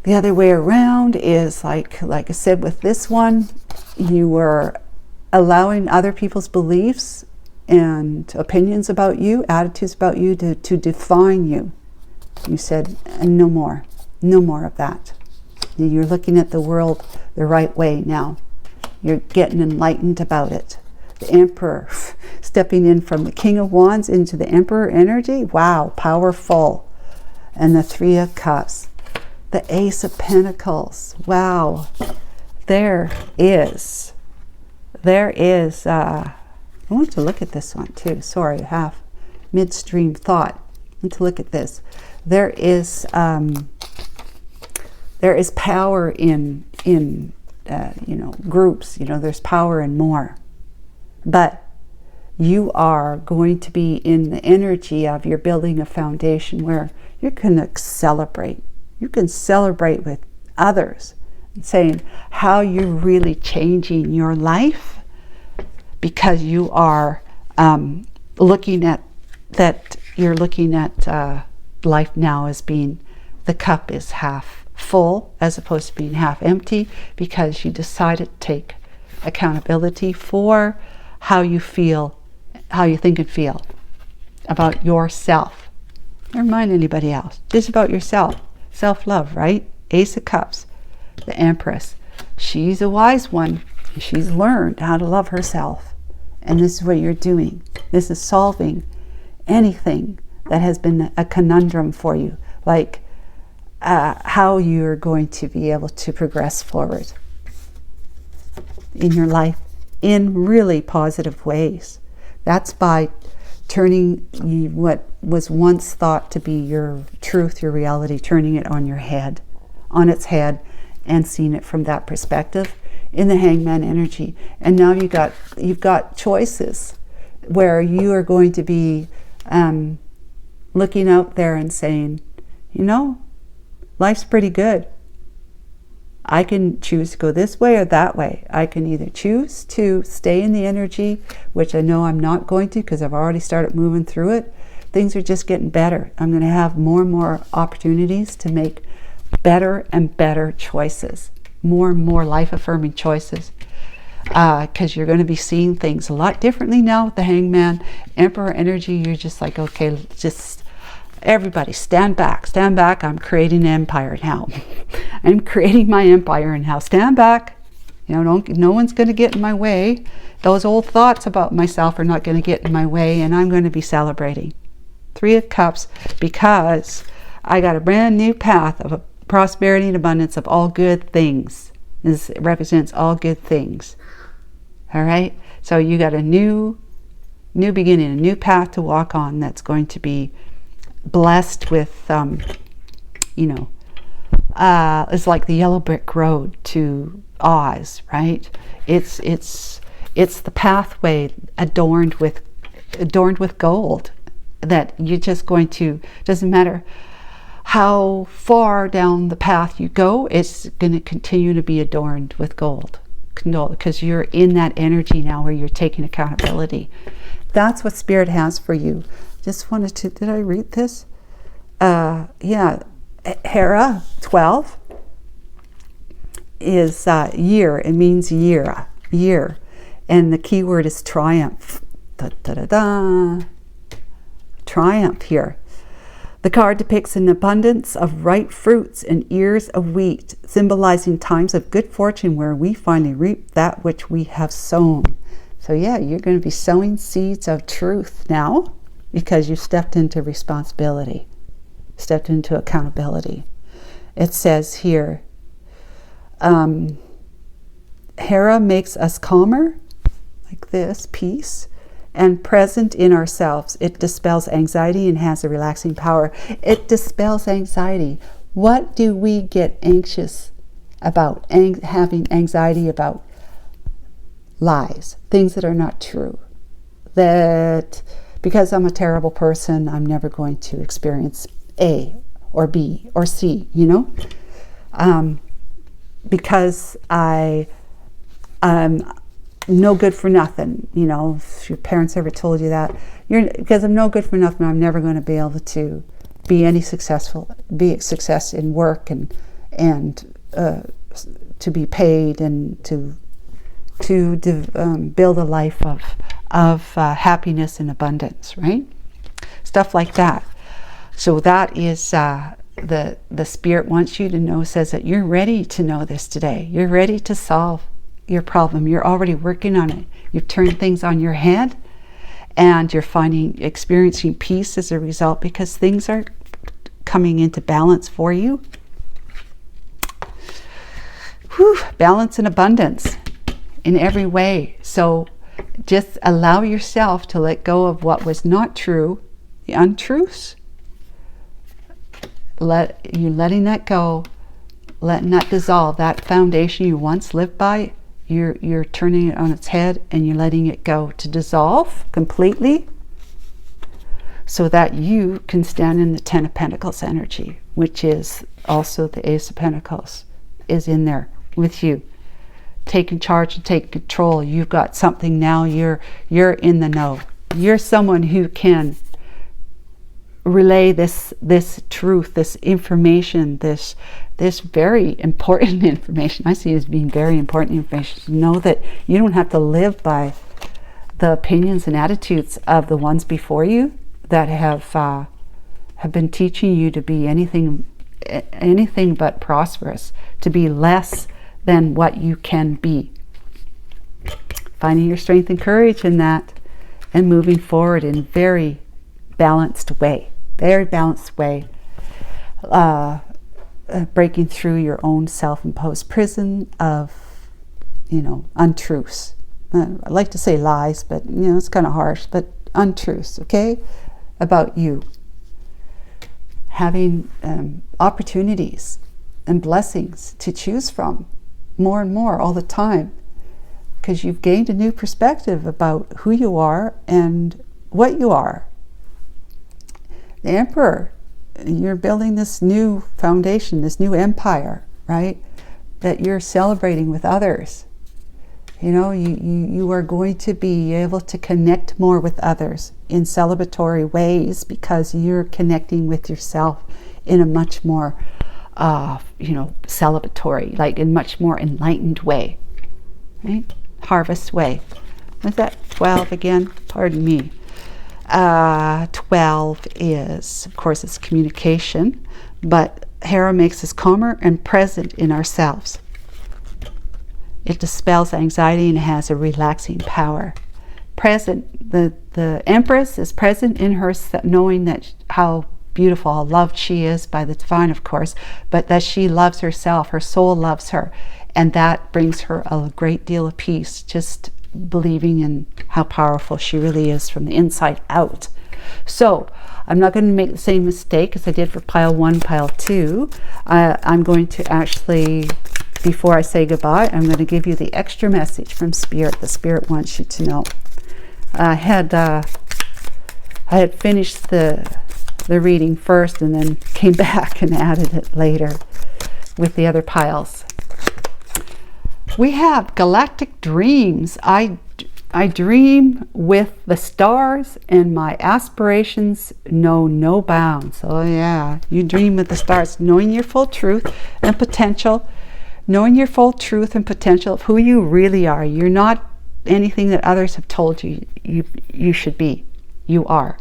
The other way around is like I said with this one, you were allowing other people's beliefs and opinions about you, attitudes about you to define you. You said, no more of that. You're looking at the world the right way now. You're getting enlightened about it. The Emperor, stepping in from the King of Wands into the Emperor energy. Wow, powerful. And the Three of Cups. The Ace of Pentacles. Wow. There is, I want to look at this one too. Sorry, half midstream thought. I want to look at this. There is power in groups. There's power in more. But you are going to be in the energy of you're building a foundation where you're going to celebrate. You can celebrate with others and saying how you're really changing your life, because you are looking at that. You're looking at life now as being, the cup is half full as opposed to being half empty, because you decided to take accountability for how you feel, how you think and feel about yourself. Never mind anybody else, just about yourself. Self-love, right? Ace of Cups, the Empress. She's a wise one. She's learned how to love herself. And this is what you're doing. This is solving anything that has been a conundrum for you, like how you're going to be able to progress forward in your life in really positive ways. That's by turning what was once thought to be your truth, your reality, turning it on its head, and seeing it from that perspective in the Hangman energy. And now you've got choices where you are going to be looking out there and saying, life's pretty good. I can choose to go this way or that way. I can either choose to stay in the energy, which I know I'm not going to because I've already started moving through it. Things are just getting better. I'm going to have more and more opportunities to make better and better choices, more and more life-affirming choices, because you're going to be seeing things a lot differently now with the Hangman Emperor energy. You're just like, okay, just everybody stand back, I'm creating an empire now. I'm creating my empire now. Stand back. No one's going to get in my way. Those old thoughts about myself are not going to get in my way, and I'm going to be celebrating. Three of Cups, because I got a brand new path of prosperity and abundance of all good things. This represents all good things. All right? So you got a new beginning, a new path to walk on that's going to be blessed with, it's like the yellow brick road to Oz, right? It's the pathway adorned with gold that you're just going to, doesn't matter how far down the path you go, it's going to continue to be adorned with gold, because you're in that energy now where you're taking accountability. That's what Spirit has for you. Just wanted to, did I read this? Yeah, Hera 12 is year. It means year. And the key word is triumph. Triumph here. The card depicts an abundance of ripe fruits and ears of wheat, symbolizing times of good fortune where we finally reap that which we have sown. So yeah, you're going to be sowing seeds of truth now, because you stepped into responsibility, stepped into accountability. It says here, Hera makes us calmer, like this, peace, and present in ourselves. It dispels anxiety and has a relaxing power. It dispels anxiety. What do we get anxious about? Having anxiety about lies, things that are not true. That because I'm a terrible person, I'm never going to experience A or B or C, you know? Because I'm no good for nothing, you know, if your parents ever told you that, because I'm no good for nothing, I'm never going to be able to be a success in work and to be paid and to build a life of happiness and abundance, right? Stuff like that. So that is the Spirit wants you to know, says that you're ready to know this today. You're ready to solve your problem. You're already working on it. You've turned things on your head, and you're experiencing peace as a result, because things are coming into balance for you. Whew, balance and abundance in every way. So just allow yourself to let go of what was not true, the untruths. Letting that go, letting that dissolve, that foundation you once lived by, you're turning it on its head and you're letting it go to dissolve completely, so that you can stand in the Ten of Pentacles energy, which is also the Ace of Pentacles is in there with you, taking charge and taking control. You've got something now. You're in the know. You're someone who can relay this truth, this information, this very important information. I see it as being very important information. To know that you don't have to live by the opinions and attitudes of the ones before you that have been teaching you to be anything but prosperous, to be less than what you can be. Finding your strength and courage in that, and moving forward in very balanced way, breaking through your own self-imposed prison of, untruths. I like to say lies, but it's kind of harsh, but untruths, okay, about you. Having opportunities and blessings to choose from more and more all the time, because you've gained a new perspective about who you are and what you are. The Emperor, you're building this new foundation, this new empire, right? That you're celebrating with others. You are going to be able to connect more with others in celebratory ways, because you're connecting with yourself in a much more, celebratory, like in much more enlightened way, right? Harvest way. What's that? 12 again? Pardon me. 12 is, of course, it's communication, but Hera makes us calmer and present in ourselves. It dispels anxiety and has a relaxing power. Present, the Empress is present in her, knowing that how beautiful, how loved she is by the divine, of course, but that she loves herself, her soul loves her, and that brings her a great deal of peace, just believing in how powerful she really is from the inside out. So I'm not going to make the same mistake as I did for pile 1, pile 2. I'm going to actually, before I say goodbye, I'm going to give you the extra message from Spirit. The Spirit wants you to know. I had finished the reading first and then came back and added it later with the other piles. We have galactic dreams. I dream with the stars, and my aspirations know no bounds. Oh yeah, you dream with the stars, knowing your full truth and potential, knowing your full truth and potential of who you really are. You're not anything that others have told you you should be. You are.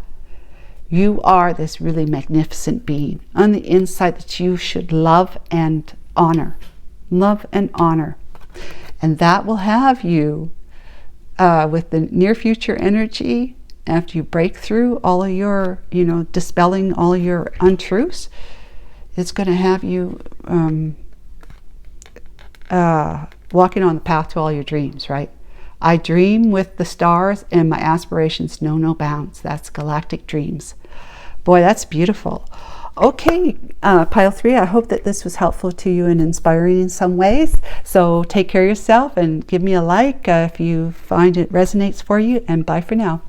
You are this really magnificent being on the inside that you should love and honor. Love and honor. And that will have you, with the near future energy, after you break through all of your, dispelling all of your untruths, it's going to have you walking on the path to all your dreams, right? I dream with the stars and my aspirations know no bounds. That's galactic dreams. Boy, that's beautiful. Okay, pile 3, I hope that this was helpful to you and inspiring in some ways. So take care of yourself and give me a like if you find it resonates for you, and bye for now.